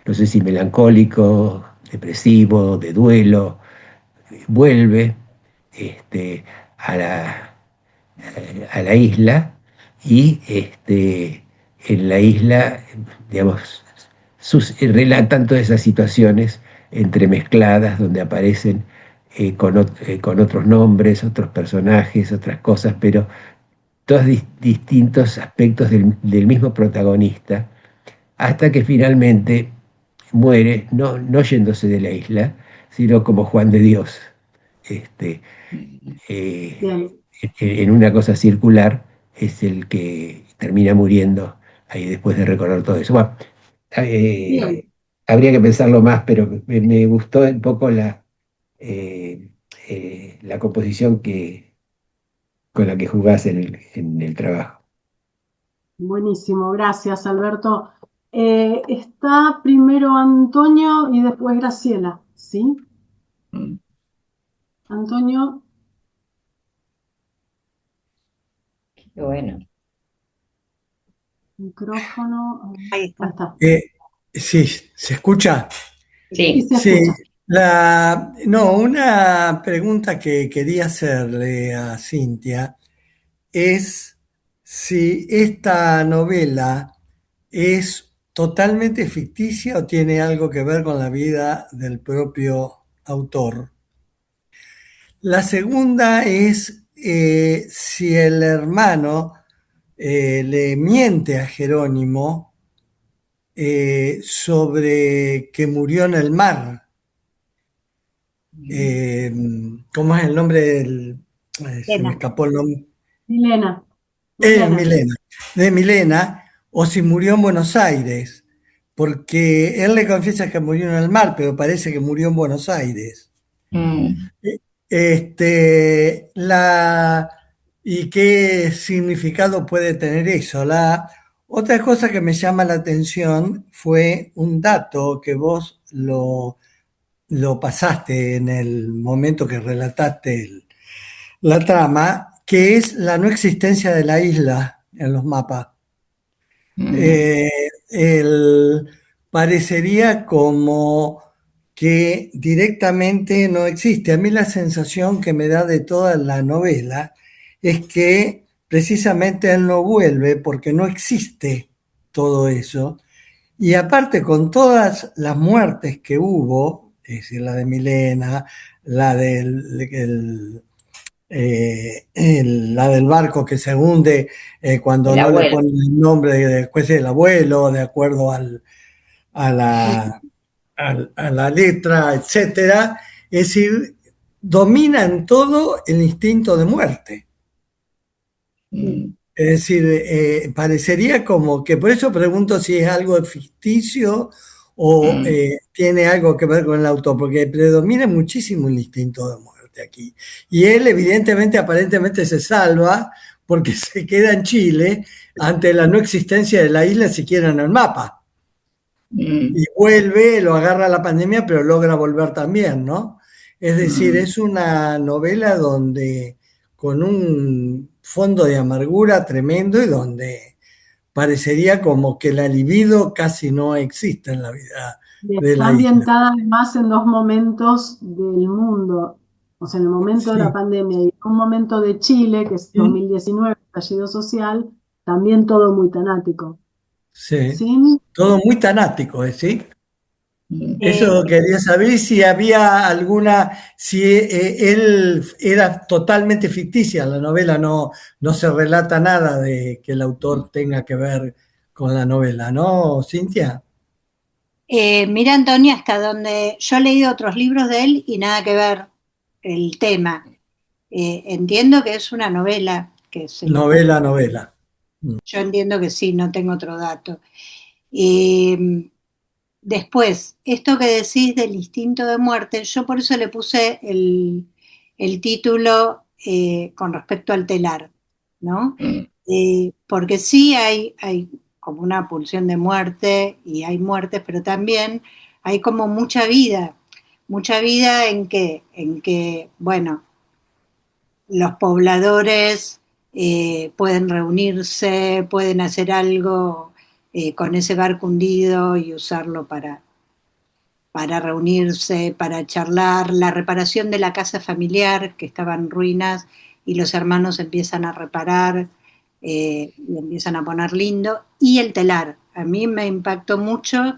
no sé si melancólico, depresivo, de duelo, vuelve a la isla y en la isla, digamos, relatan todas esas situaciones entremezcladas donde aparecen con otros nombres, otros personajes, otras cosas, pero todos distintos aspectos del mismo protagonista, hasta que finalmente muere, no yéndose de la isla, sino como Juan de Dios, este, Bien, en una cosa circular, es el que termina muriendo ahí después de recorrer todo eso. Bueno, bien. habría que pensarlo más, pero me gustó un poco la composición con la que jugás en el trabajo. Buenísimo, gracias Alberto. Está primero Antonio y después Graciela, ¿sí? Antonio, Qué bueno. micrófono. Ahí Ahí está. está. Sí, ¿se escucha? Sí, Sí. se Sí, escucha. no, una pregunta que quería hacerle a Cintia es si esta novela es totalmente ficticia o tiene algo que ver con la vida del propio autor. La segunda es si el hermano le miente a Jerónimo sobre que murió en el mar. Eh, ¿Cómo es el nombre del? Se me Elena. escapó el nombre. Milena, Milena. Milena. De Milena, o si murió en Buenos Aires, porque él le confiesa que murió en el mar, pero parece que murió en Buenos Aires. Mm. Este, ¿Y qué significado puede tener eso? La otra cosa que me llama la atención fue un dato que vos lo pasaste en el momento que relataste la trama, que es la no existencia de la isla en los mapas. Mm. Eh, Parecería como que directamente no existe. A mí la sensación que me da de toda la novela es que precisamente él no vuelve porque no existe todo eso. Y aparte con todas las muertes que hubo, es decir, la de Milena, la la del barco que se hunde cuando El no le abuelo. ponen el nombre después del abuelo, de acuerdo a, la, a la letra, etcétera. Es decir, domina en todo el instinto de muerte. Sí. Mm. Es decir, parecería como que, por eso pregunto si es algo ficticio o Mm. tiene algo que ver con el autor, porque predomina muchísimo el instinto de muerte aquí. Y él evidentemente, aparentemente se salva porque se queda en Chile ante la no existencia de la isla siquiera en el mapa. Mm. Y vuelve, lo agarra la pandemia, pero logra volver también, ¿no? Es decir, Mm. es una novela donde con un fondo de amargura tremendo y donde parecería como que la libido casi no existe en la vida de Está la isla. ambientada además en dos momentos del mundo, o sea, en el momento de la Sí, pandemia y un momento de Chile, que es sí, 2019, estallido social, también todo muy temático. sí. ¿Sí? Todo muy tanático, ¿sí? Mm. Eso quería saber si había alguna, si él era totalmente ficticia, la novela no se relata nada de que el autor tenga que ver con la novela, ¿no, Cintia? Mira, Antonia, hasta donde yo he leído otros libros de él y nada que ver el tema. Entiendo que es una novela que se le ocurre. Novela, novela. Yo entiendo que sí, no tengo otro dato. Eh, Después, esto que decís del instinto de muerte, yo por eso le puse el título con respecto al telar, ¿no? Porque sí hay como una pulsión de muerte y hay muertes, pero también hay como mucha vida en que bueno, los pobladores pueden reunirse, pueden hacer algo con ese barco hundido y usarlo para reunirse, para charlar, la reparación de la casa familiar que estaba en ruinas y los hermanos empiezan a reparar y empiezan a poner lindo, y el telar. A mí me impactó mucho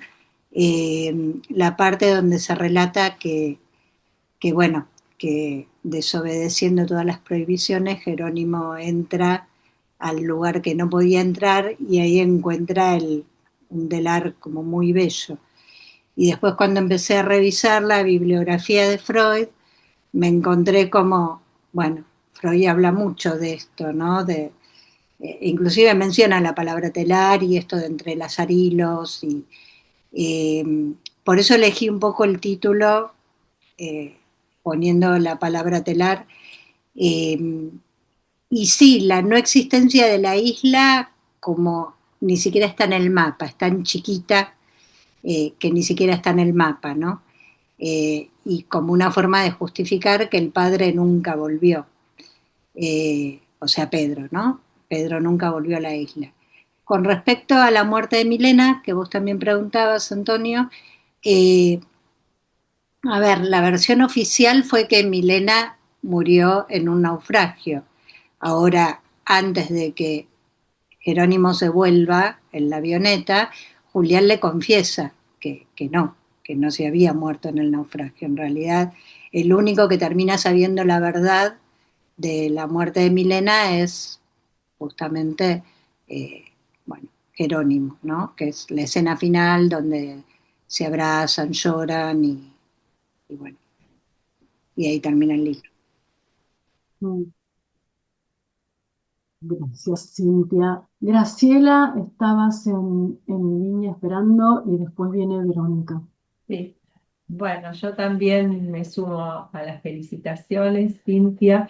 la parte donde se relata que, bueno, que desobedeciendo todas las prohibiciones, Jerónimo entra al lugar que no podía entrar y ahí encuentra un telar como muy bello. Y después cuando empecé a revisar la bibliografía de Freud, me encontré como, bueno, Freud habla mucho de esto, ¿no? Inclusive menciona la palabra telar y esto de entrelazar hilos. Eh, por eso elegí un poco el título eh, poniendo la palabra telar. Eh, y sí, la no existencia de la isla como ni siquiera está en el mapa, es tan chiquita que ni siquiera está en el mapa, ¿no? Y como una forma de justificar que el padre nunca volvió, o sea, Pedro, ¿no? Pedro nunca volvió a la isla. Con respecto a la muerte de Milena, que vos también preguntabas, Antonio, eh, a ver, la versión oficial fue que Milena murió en un naufragio. Ahora, antes de que Jerónimo se vuelva en la avioneta, Julián le confiesa que no se había muerto en el naufragio. En realidad, el único que termina sabiendo la verdad de la muerte de Milena es justamente, eh, bueno, Jerónimo, ¿no? Que es la escena final donde se abrazan, lloran y bueno, y ahí termina el libro. Mm, Gracias, Cintia. Graciela, estabas en línea esperando y después viene Verónica. Sí. Bueno, yo también me sumo a las felicitaciones, Cintia.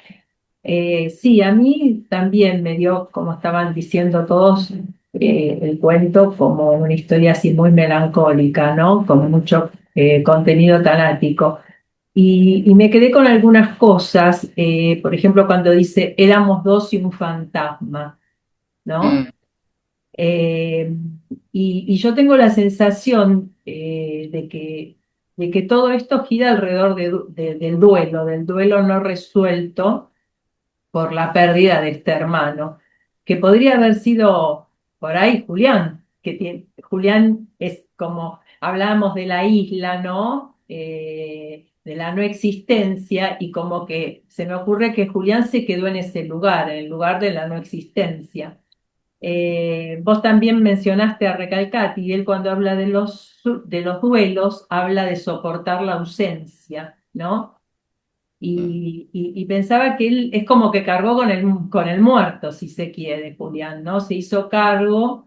Sí, a mí también me dio, como estaban diciendo todos, el cuento como una historia así muy melancólica, ¿no? Con mucho contenido tanático. Y me quedé con algunas cosas, por ejemplo, cuando dice, éramos dos y un fantasma, ¿no? Eh, y yo tengo la sensación de que todo esto gira alrededor del duelo no resuelto por la pérdida de este hermano, que podría haber sido por ahí Julián, Julián es como, hablábamos de la isla, ¿no? De la no existencia, y como que se me ocurre que Julián se quedó en ese lugar, en el lugar de la no existencia. Vos también mencionaste a Recalcati, y él cuando habla de los duelos, habla de soportar la ausencia, ¿no? Y pensaba que él es como que cargó con el muerto, si se quiere, Julián, ¿no? Se hizo cargo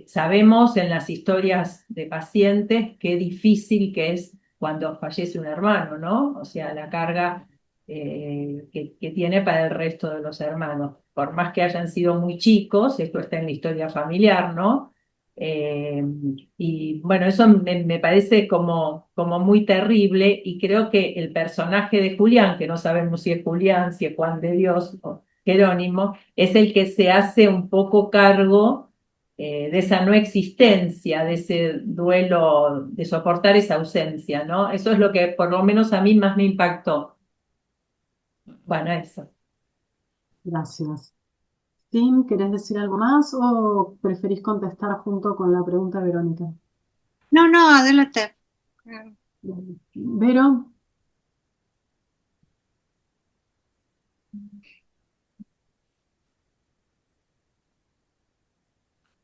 sabemos en las historias de pacientes qué difícil que es cuando fallece un hermano, ¿no? O sea, la carga que tiene para el resto de los hermanos. Por más que hayan sido muy chicos, esto está en la historia familiar, ¿no? Eh, y bueno, eso me parece como muy terrible, y creo que el personaje de Julián, que no sabemos si es Julián, si es Juan de Dios o Jerónimo, es el que se hace un poco cargo de esa no existencia, de ese duelo, de soportar esa ausencia, ¿no? Eso es lo que por lo menos a mí más me impactó. Bueno, eso. Gracias. Tim, ¿querés decir algo más o preferís contestar junto con la pregunta de Verónica? No, no, adelante. Vero,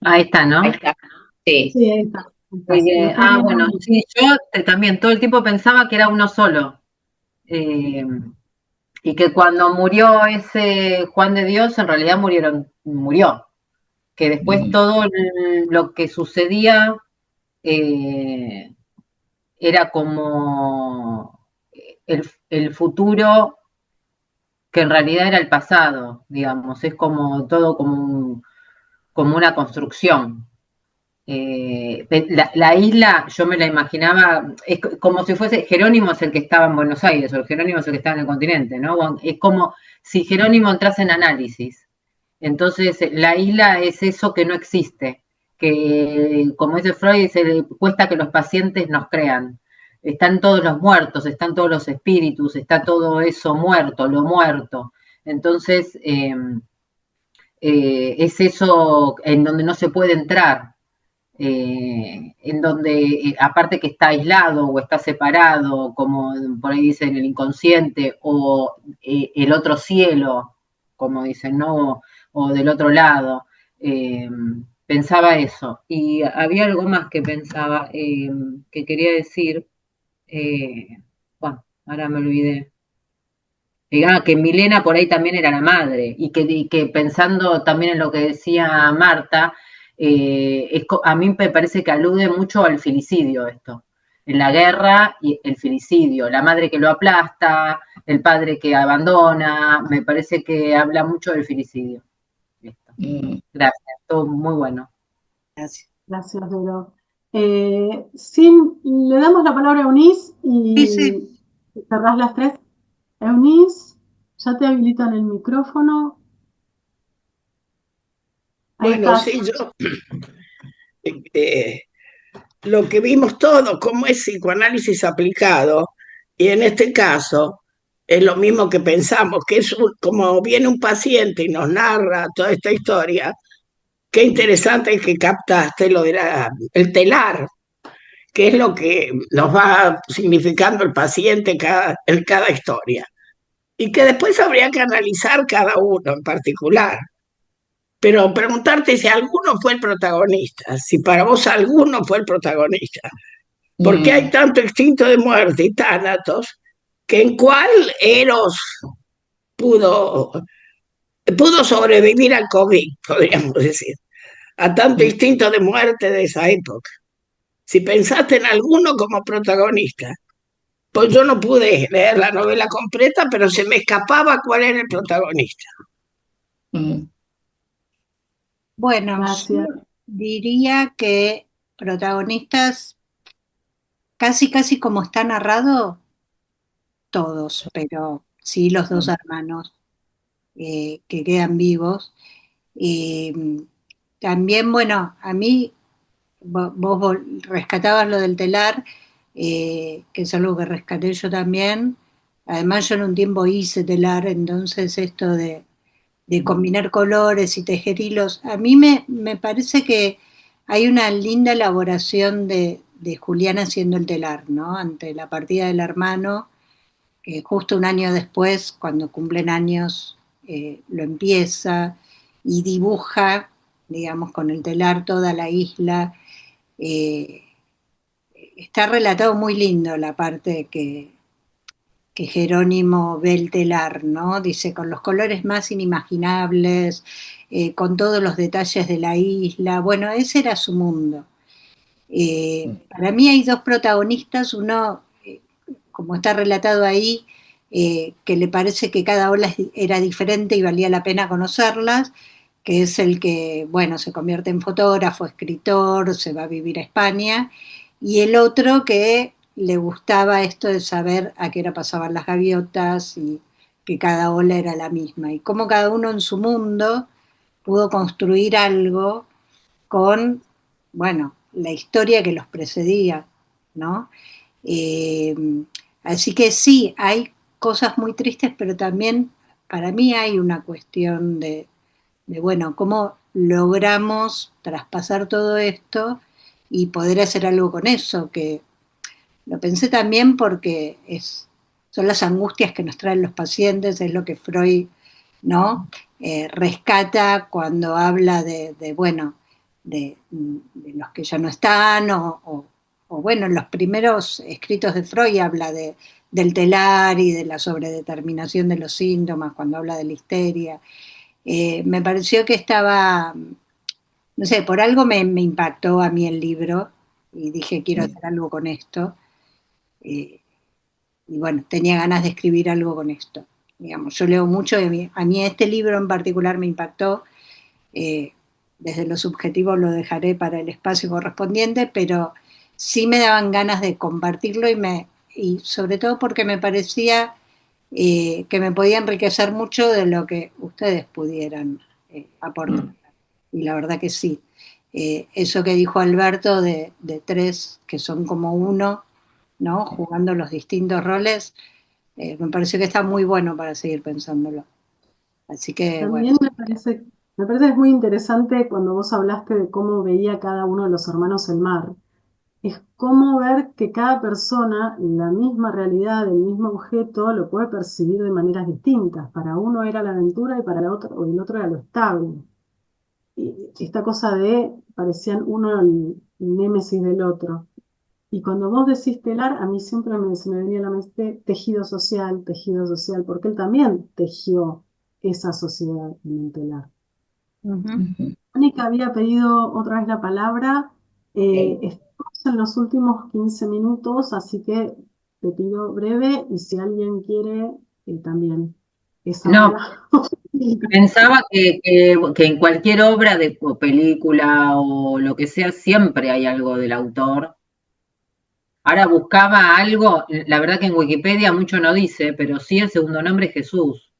Ahí está, ¿no? Ahí está. Sí. sí, ahí está. Ahí estás. El Bueno, problema, sí, yo también todo el tiempo pensaba que era uno solo. eh, y que cuando murió ese Juan de Dios, en realidad murió. Que después todo lo que sucedía eh, era como el futuro que en realidad era el pasado, digamos, es como todo como una construcción. La isla, yo me la imaginaba, es como si fuese, Jerónimo es el que estaba en Buenos Aires, o Jerónimo es el que estaba en el continente, ¿no? Es como si Jerónimo entrase en análisis. Entonces, la isla es eso que no existe, que como dice Freud, se le cuesta que los pacientes nos crean. Están todos los muertos, están todos los espíritus, está todo eso muerto, lo muerto. Entonces, es eso en donde no se puede entrar, en donde aparte que está aislado o está separado, como por ahí dicen el inconsciente, o el otro cielo, como dicen, ¿no? O del otro lado. Eh, Pensaba eso. Y había algo más que pensaba, que quería decir, bueno, ahora me olvidé. Que Milena por ahí también era la madre, y que pensando también en lo que decía Marta, a mí me parece que alude mucho al filicidio esto, en la guerra y el filicidio, la madre que lo aplasta, el padre que abandona, me parece que habla mucho del filicidio. Esto. Gracias, todo muy bueno. Gracias. Gracias, Vero. Le damos la palabra a Eunice y cerrás las tres. Eunice, ya te habilitan el micrófono. Ahí Bueno, estás. sí, lo que vimos todos, cómo es psicoanálisis aplicado, y en este caso es lo mismo que pensamos, que es como viene un paciente y nos narra toda esta historia, qué interesante es que captaste lo de el telar, que es lo que nos va significando el paciente en cada historia, y que después habría que analizar cada uno en particular. Pero preguntarte si alguno fue el protagonista, si para vos alguno fue el protagonista, porque hay tanto instinto de muerte y tánatos, que en cuál Eros pudo, pudo sobrevivir al COVID, podríamos decir, a tanto instinto de muerte de esa época. Si pensaste en alguno como protagonista, pues yo no pude leer la novela completa, pero se me escapaba cuál era el protagonista. Bueno, Gracias. yo diría que protagonistas casi como está narrado, todos, pero sí los dos hermanos que quedan vivos. Eh, También, bueno, a mí, vos rescatabas lo del telar, que es algo que rescaté yo también. Además, yo en un tiempo hice telar, entonces esto de combinar colores y tejer hilos, a mí me parece que hay una linda elaboración de Juliana haciendo el telar, ¿no? Ante la partida del hermano, que justo un año después, cuando cumplen años, lo empieza y dibuja, digamos, con el telar toda la isla. Eh, Está relatado muy lindo la parte que Jerónimo ve el telar, ¿no? Dice, con los colores más inimaginables, con todos los detalles de la isla. Bueno, ese era su mundo. Para mí hay dos protagonistas, uno, como está relatado ahí, que le parece que cada ola era diferente y valía la pena conocerlas, que es el que, bueno, se convierte en fotógrafo, escritor, se va a vivir a España, y el otro que le gustaba esto de saber a qué hora pasaban las gaviotas y que cada ola era la misma, y cómo cada uno en su mundo pudo construir algo con, bueno, la historia que los precedía, ¿no? Eh, Así que sí, hay cosas muy tristes, pero también para mí hay una cuestión bueno, cómo logramos traspasar todo esto y poder hacer algo con eso, que lo pensé también porque son las angustias que nos traen los pacientes, es lo que Freud, ¿no? Rescata cuando habla bueno, de los que ya no están, bueno, en los primeros escritos de Freud habla del telar y de la sobredeterminación de los síntomas, cuando habla de la histeria. Me pareció que estaba, no sé, por algo me impactó a mí el libro y dije, quiero hacer algo con esto. Y bueno, tenía ganas de escribir algo con esto. digamos, yo leo mucho y a mí este libro en particular me impactó. Desde lo subjetivo lo dejaré para el espacio correspondiente, pero sí me daban ganas de compartirlo y sobre todo porque me parecía que me podía enriquecer mucho de lo que ustedes pudieran aportar. Y la verdad que sí. Eso que dijo Alberto de tres que son como uno, ¿no? Jugando los distintos roles, me pareció que está muy bueno para seguir pensándolo. Así que, bueno. También me parece que es muy interesante cuando vos hablaste de cómo veía cada uno de los hermanos el mar. Es cómo ver que cada persona, la misma realidad, el mismo objeto, lo puede percibir de maneras distintas. Para uno era la aventura y para el otro era lo estable. Y esta cosa de parecían uno el némesis del otro. Y cuando vos decís telar, a mí siempre se me venía a la mente tejido social, porque él también tejió esa sociedad en el telar. Mónica había pedido otra vez la palabra. Estamos en los últimos 15 minutos, así que te pido breve y si alguien quiere, también es No, ahora. pensaba que en cualquier obra o película o lo que sea, siempre hay algo del autor. Ahora buscaba algo, la verdad que en Wikipedia mucho no dice, pero sí el segundo nombre es Jesús.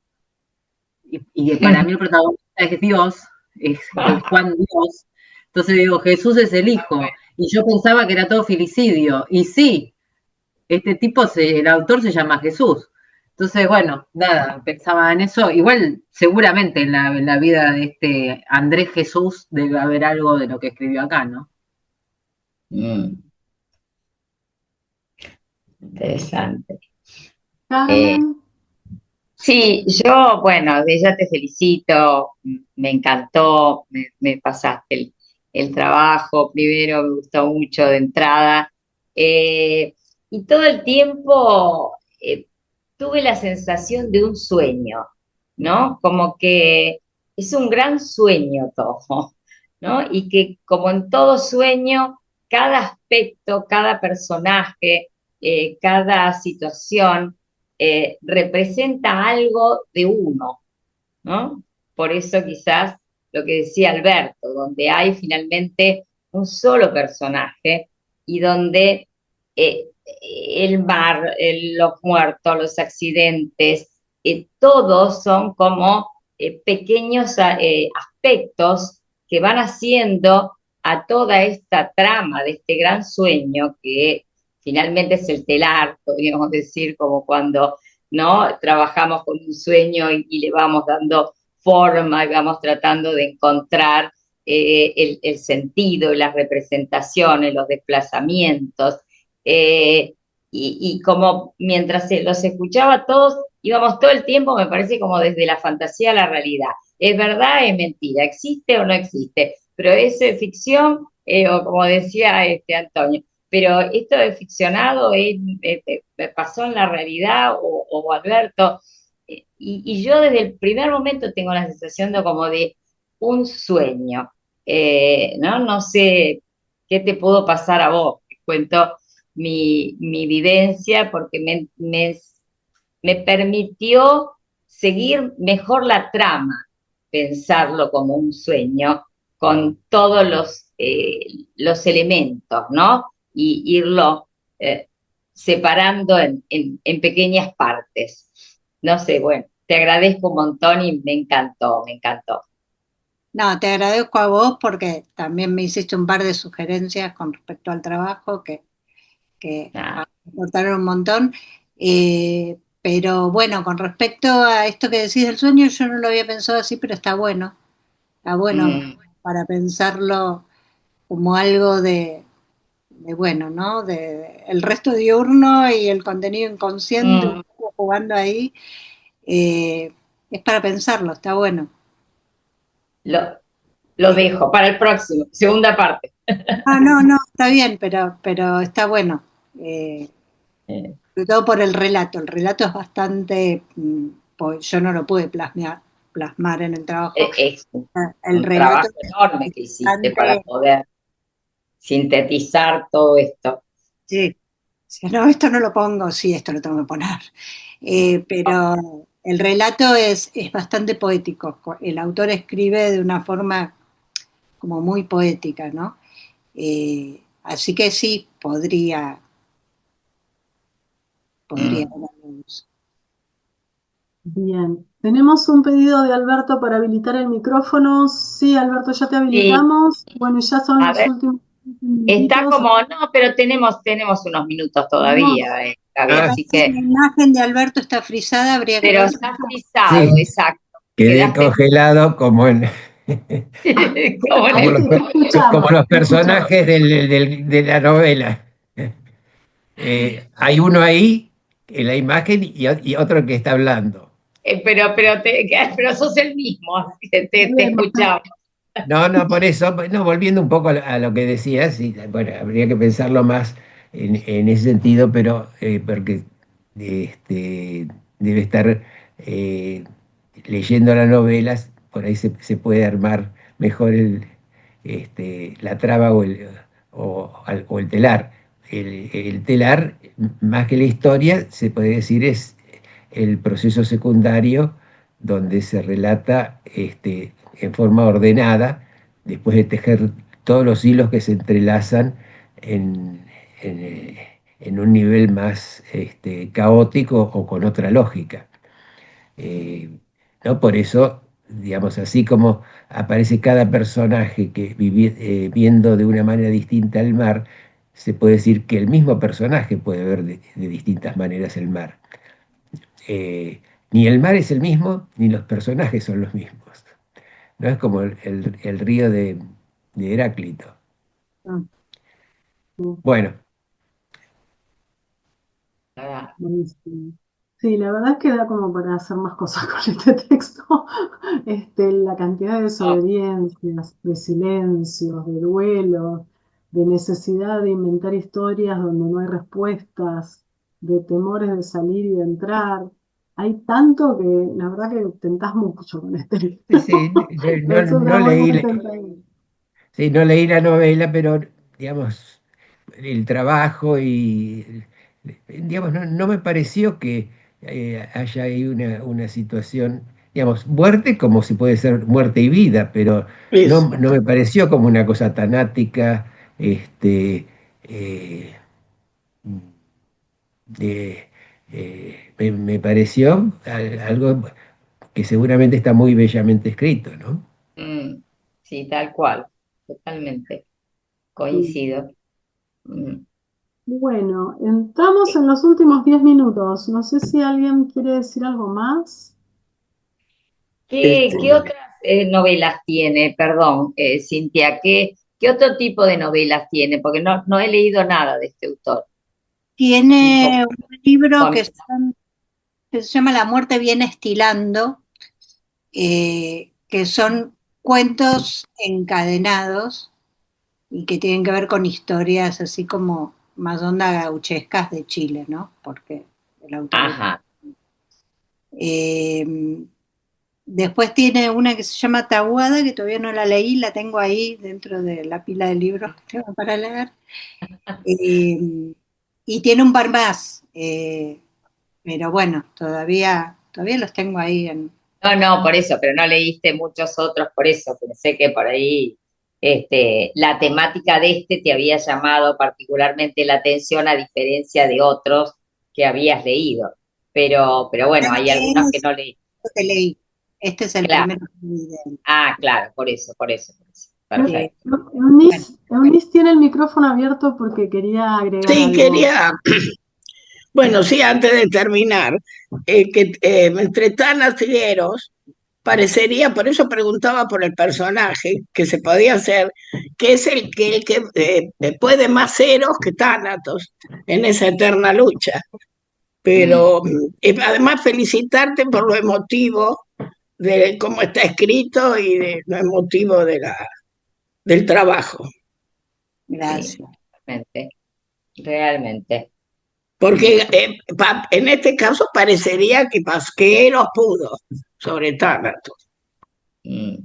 Y para mí el protagonista es Dios, es Juan Dios. Entonces digo, Jesús es el hijo. Y yo pensaba que era todo filicidio. Y sí, este tipo, el autor se llama Jesús. Entonces, bueno, nada, pensaba en eso. Igual, seguramente en la vida de este Andrés Jesús debe haber algo de lo que escribió acá, ¿no? Interesante. Carmen, Sí, yo, bueno, de ya te felicito, me encantó, me pasaste el trabajo, primero me gustó mucho de entrada, y todo el tiempo tuve la sensación de un sueño, ¿no? Como que es un gran sueño todo, ¿no? Y que como en todo sueño, cada aspecto, cada personaje, cada situación, representa algo de uno, ¿no? Por eso quizás lo que decía Alberto, donde hay finalmente un solo personaje y donde eh, el mar, los muertos, los accidentes, todos son como pequeños aspectos que van haciendo a toda esta trama de este gran sueño que finalmente es el telar, podríamos decir, como cuando ¿no? Trabajamos con un sueño y le vamos dando forma y vamos tratando de encontrar el sentido, las representaciones, los desplazamientos. Y como mientras los escuchaba a todos, íbamos todo el tiempo, me parece, como desde la fantasía a la realidad. ¿Es verdad? ¿Es mentira? ¿Existe o no existe? Pero es ficción, o como decía Antonio, pero esto de ficcionado me pasó en la realidad o Alberto, y yo desde el primer momento tengo la sensación de como de un sueño, ¿no? No sé qué te pudo pasar a vos, te cuento mi vivencia porque me permitió seguir mejor la trama, pensarlo como un sueño, con todos los elementos, ¿no? Y irlo separando en pequeñas partes. No sé, bueno, te agradezco un montón y me encantó, me encantó. No, te agradezco a vos porque también me hiciste un par de sugerencias con respecto al trabajo que Ah, aportaron un montón. Pero bueno, con respecto a esto que decís del sueño, yo no lo había pensado así, pero está bueno mm, para pensarlo como algo de bueno, ¿no? De el resto diurno y el contenido inconsciente un mm. poco jugando ahí, eh, es para pensarlo, está bueno. Lo, lo dejo para el próximo, segunda parte. Ah, no, no, está bien, pero está bueno. Eh, Sobre todo por el relato. El relato es bastante, pues yo no lo pude plasmar en el trabajo. es El un relato trabajo es enorme que hiciste para bastante, poder sintetizar todo esto. sí. Si no, esto no lo pongo, sí, esto lo tengo que poner. Pero, el relato es bastante poético. El autor escribe de una forma como muy poética, ¿no? Así que sí, podría haber algunos. Bien. Tenemos un pedido de Alberto para habilitar el micrófono. Sí, Alberto, ya te habilitamos. Bueno, ya son A los ver, últimos está minutitos. como, no, pero tenemos unos minutos todavía, Gaby, Me Ah, así parece que que, la imagen de Alberto está frisada, habría que pero ver. está frisado, sí, exacto. quedé Quedaste congelado como en, como en Ahí el, sí, te como escuchamos, los te escuchamos. personajes de la novela. Hay uno ahí en la imagen y otro que está hablando. pero sos el mismo, así que te Bien, escuchamos. No, por eso, no, volviendo un poco a lo que decías, y, bueno, habría que pensarlo más en ese sentido, pero porque debe estar leyendo las novelas, por ahí se puede armar mejor la traba o el telar. El telar, más que la historia, se puede decir es el proceso secundario donde se relata en forma ordenada, después de tejer todos los hilos que se entrelazan en, en un nivel más caótico o con otra lógica. Eh, ¿No? Por eso, digamos, así como aparece cada personaje que viendo de una manera distinta el mar, se puede decir que el mismo personaje puede ver de distintas maneras el mar. Ni el mar es el mismo, ni los personajes son los mismos. No es como el río de Heráclito. Bueno, Buenísimo. Sí, la verdad es que da como para hacer más cosas con este texto. La cantidad de desobediencias, de silencios, de duelos, de necesidad de inventar historias donde no hay respuestas, de temores de salir y de entrar. Hay tanto que la verdad que tentás mucho con este sí, sí, libro. Resulta no muy, leí, muy tentador. sí, no leí la novela, pero digamos, el trabajo y, digamos, no me pareció que haya ahí una situación, digamos, muerte como si puede ser muerte y vida, pero Eso. no me pareció como una cosa tanática, eh, me pareció algo que seguramente está muy bellamente escrito, ¿no? Sí, tal cual, totalmente, Sí. coincido. Mm. Bueno, entramos en los últimos 10 minutos. No sé si alguien quiere decir algo más. ¿Qué otras novelas tiene? Perdón, Cintia, ¿qué otro tipo de novelas tiene? Porque no he leído nada de este autor. Tiene un libro Con- que se llama La muerte viene estilando, que son cuentos encadenados y que tienen que ver con historias así como más onda gauchescas de Chile, ¿no? Porque el autor es... Ajá, Eh, después tiene una que se llama Tahuada, que todavía no la leí, la tengo ahí dentro de la pila de libros que tengo para leer. Y tiene un par más, pero bueno, todavía los tengo ahí en... no, por eso, pero no leíste muchos otros, por eso pensé que por ahí la temática de este te había llamado particularmente la atención a diferencia de otros que habías leído. Pero bueno, hay algunos que no leí. Que leí. Este es el Claro. primero que leí de él. Claro, por eso. Perfecto. Bueno, Eunice tiene el micrófono abierto porque quería agregar Sí, algo. quería, bueno, sí, antes de terminar, que entre Tana Trigueros parecería, por eso preguntaba por el personaje que se podía hacer, que es el que puede más ceros que Tánatos en esa eterna lucha. Pero además felicitarte por lo emotivo de cómo está escrito y de lo emotivo del trabajo. gracias. Sí, realmente. Porque en este caso parecería que Pasquero pudo sobre Tánatos, Mm.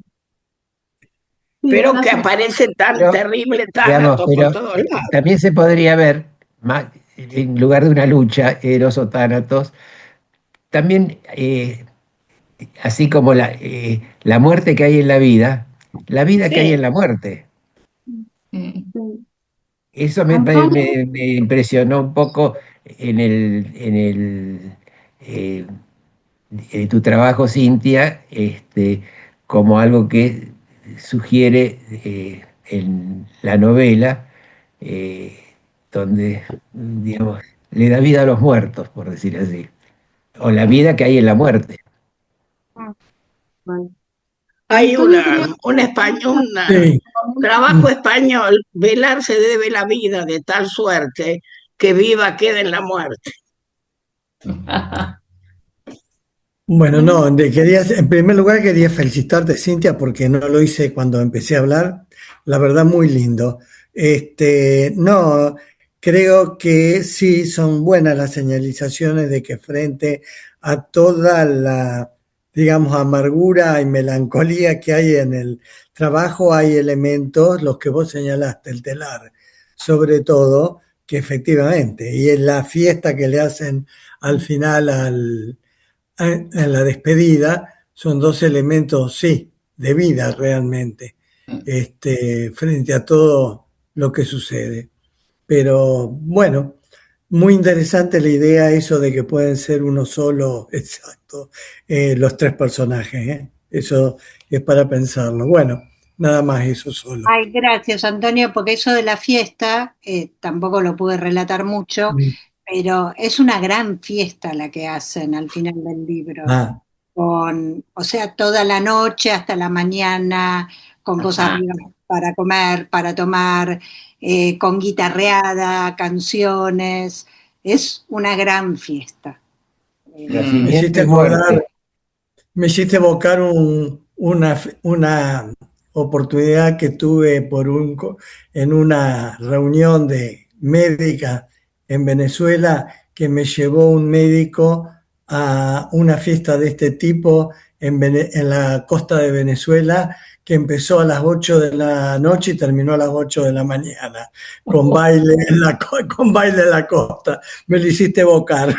Sí, pero que gracias. aparece tan Pero, terrible digamos, Tánatos por pero todos lados. también se podría ver, en lugar de una lucha, Eros o Tánatos, también así como la muerte que hay en la vida que hay en Sí, la muerte. Mm. Sí. Eso Antonio, me impresionó un poco en eh, tu trabajo, Cintia, como algo que sugiere en la novela, eh, donde, digamos, le da vida a los muertos, por decir así, o la vida que hay en la muerte. vale. hay Antonio quería un Sí. trabajo español, velar se debe la vida de tal suerte que viva queda en la muerte. Bueno, no, en primer lugar quería felicitarte, Cintia, porque no lo hice cuando empecé a hablar. La verdad, muy lindo. No, creo que sí son buenas las señalizaciones de que frente a toda la, digamos, amargura y melancolía que hay en el trabajo, hay elementos, los que vos señalaste, el telar, sobre todo, que efectivamente, y en la fiesta que le hacen al final en la despedida son dos elementos, sí, de vida realmente, frente a todo lo que sucede. Pero bueno, muy interesante la idea eso de que pueden ser uno solo, exacto, los tres personajes, ¿eh? Eso es para pensarlo. Bueno, nada más eso solo. Ay, gracias, Antonio, porque eso de la fiesta tampoco lo pude relatar mucho, Mm. pero es una gran fiesta la que hacen al final del libro, Ah, o sea, toda la noche hasta la mañana, con cosas Ajá. ricas para comer, para tomar, con guitarreada, canciones, es una gran fiesta. me Mm. hiciste Nacimiento y acordar. muerte. Me hiciste evocar una oportunidad que tuve en una reunión de médica en Venezuela, que me llevó un médico a una fiesta de este tipo en la costa de Venezuela, que empezó a las 8 de la noche y terminó a las 8 de la mañana, con baile con baile en la costa. Me lo hiciste evocar.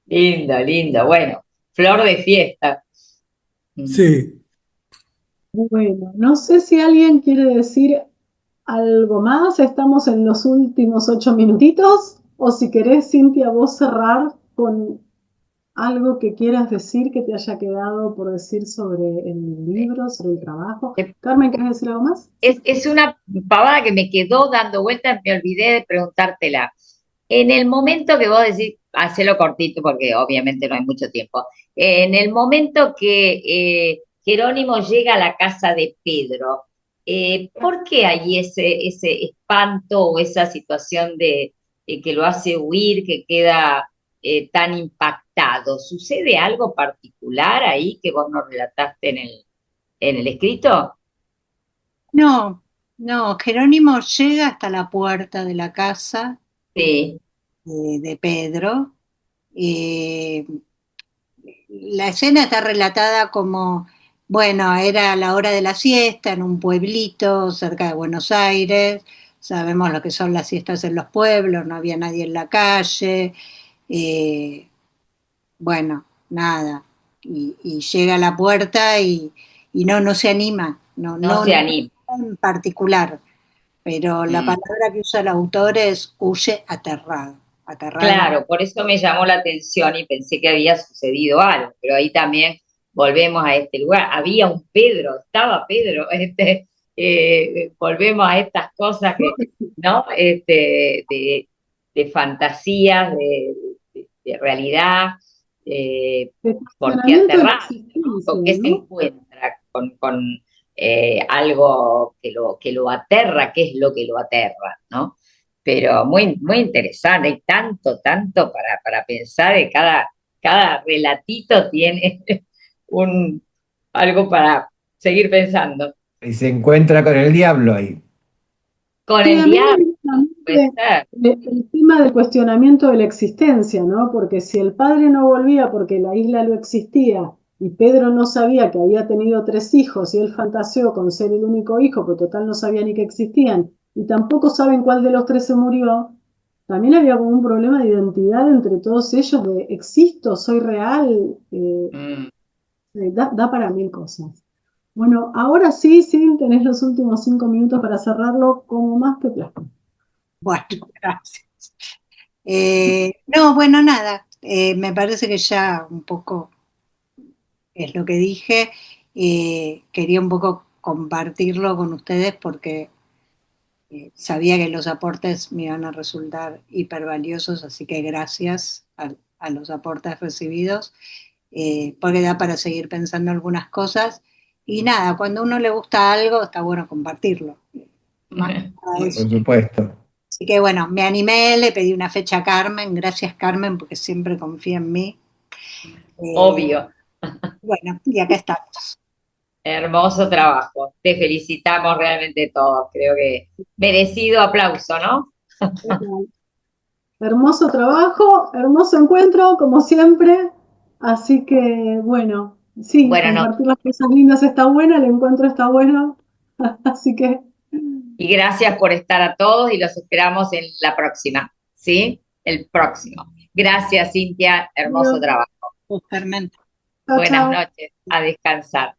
Lindo, lindo. Bueno, flor de fiesta. Mm. Sí. bueno, no sé si alguien quiere decir algo más. Estamos en los últimos 8 minutitos. O si querés, Cintia, vos cerrar con algo que quieras decir que te haya quedado por decir sobre el libro, sobre el trabajo. Carmen, ¿querés decir algo más? Es una pavada que me quedó dando vueltas, me olvidé de preguntártela. En el momento que vos decís, hacelo cortito porque obviamente no hay mucho tiempo, en el momento que Jerónimo llega a la casa de Pedro, ¿por qué hay ese espanto o esa situación de que lo hace huir, que queda tan impactado? ¿Sucede algo particular ahí que vos no relataste en el escrito? No, no, Jerónimo llega hasta la puerta de la casa Sí. de Pedro. eh, la escena está relatada como, bueno, era la hora de la siesta en un pueblito cerca de Buenos Aires. Sabemos lo que son las siestas en los pueblos, no había nadie en la calle. eh, bueno, nada. Y llega a la puerta y no se anima, No se no anima. en particular, pero la Mm. palabra que usa el autor es huye aterrado, aterrado. Claro, por eso me llamó la atención y pensé que había sucedido algo, pero ahí también volvemos a este lugar. Había un Pedro, estaba Pedro, volvemos a estas cosas que, ¿no? De fantasías, de realidad, El ¿por qué cuestionamiento de la aterrar? ¿No? existencia, ¿Con qué se ¿no? encuentra? Con algo que lo aterra, ¿qué es lo que lo aterra? ¿No? Pero muy, muy interesante, hay tanto, tanto para pensar, y cada relatito tiene un, algo para seguir pensando. Y se encuentra con el diablo ahí. Con Sí, el a mí me diablo, viene a la puede mente ser. el tema del cuestionamiento de la existencia, ¿no? Porque si el padre no volvía porque la isla no existía y Pedro no sabía que había tenido 3 hijos y él fantaseó con ser el único hijo, porque total no sabía ni que existían y tampoco saben cuál de los 3 se murió, también había como un problema de identidad entre todos ellos, de existo, soy real, da para mil cosas. Bueno, ahora sí, tenés los últimos 5 minutos para cerrarlo como más te plazca. Bueno, gracias. No, bueno, nada, me parece que ya un poco es lo que dije. Quería un poco compartirlo con ustedes porque sabía que los aportes me iban a resultar hipervaliosos, así que gracias a los aportes recibidos, porque da para seguir pensando algunas cosas. Y nada, cuando a uno le gusta algo, está bueno compartirlo. Más que nada eso. Por supuesto. Así que bueno, me animé, le pedí una fecha a Carmen, gracias Carmen, porque siempre confía en mí. Obvio. Bueno, y acá estamos. Hermoso trabajo. Te felicitamos realmente todos. Creo que merecido aplauso, ¿no? Hermoso trabajo, hermoso encuentro, como siempre. Así que, bueno, sí, Bueno, no. compartir las cosas lindas está buena, el encuentro está bueno. Así que, Y gracias por estar a todos y los esperamos en la próxima, ¿sí? El próximo. Gracias, Cintia. Hermoso adiós. trabajo. Fermento. Chao, Buenas chao. noches. A descansar.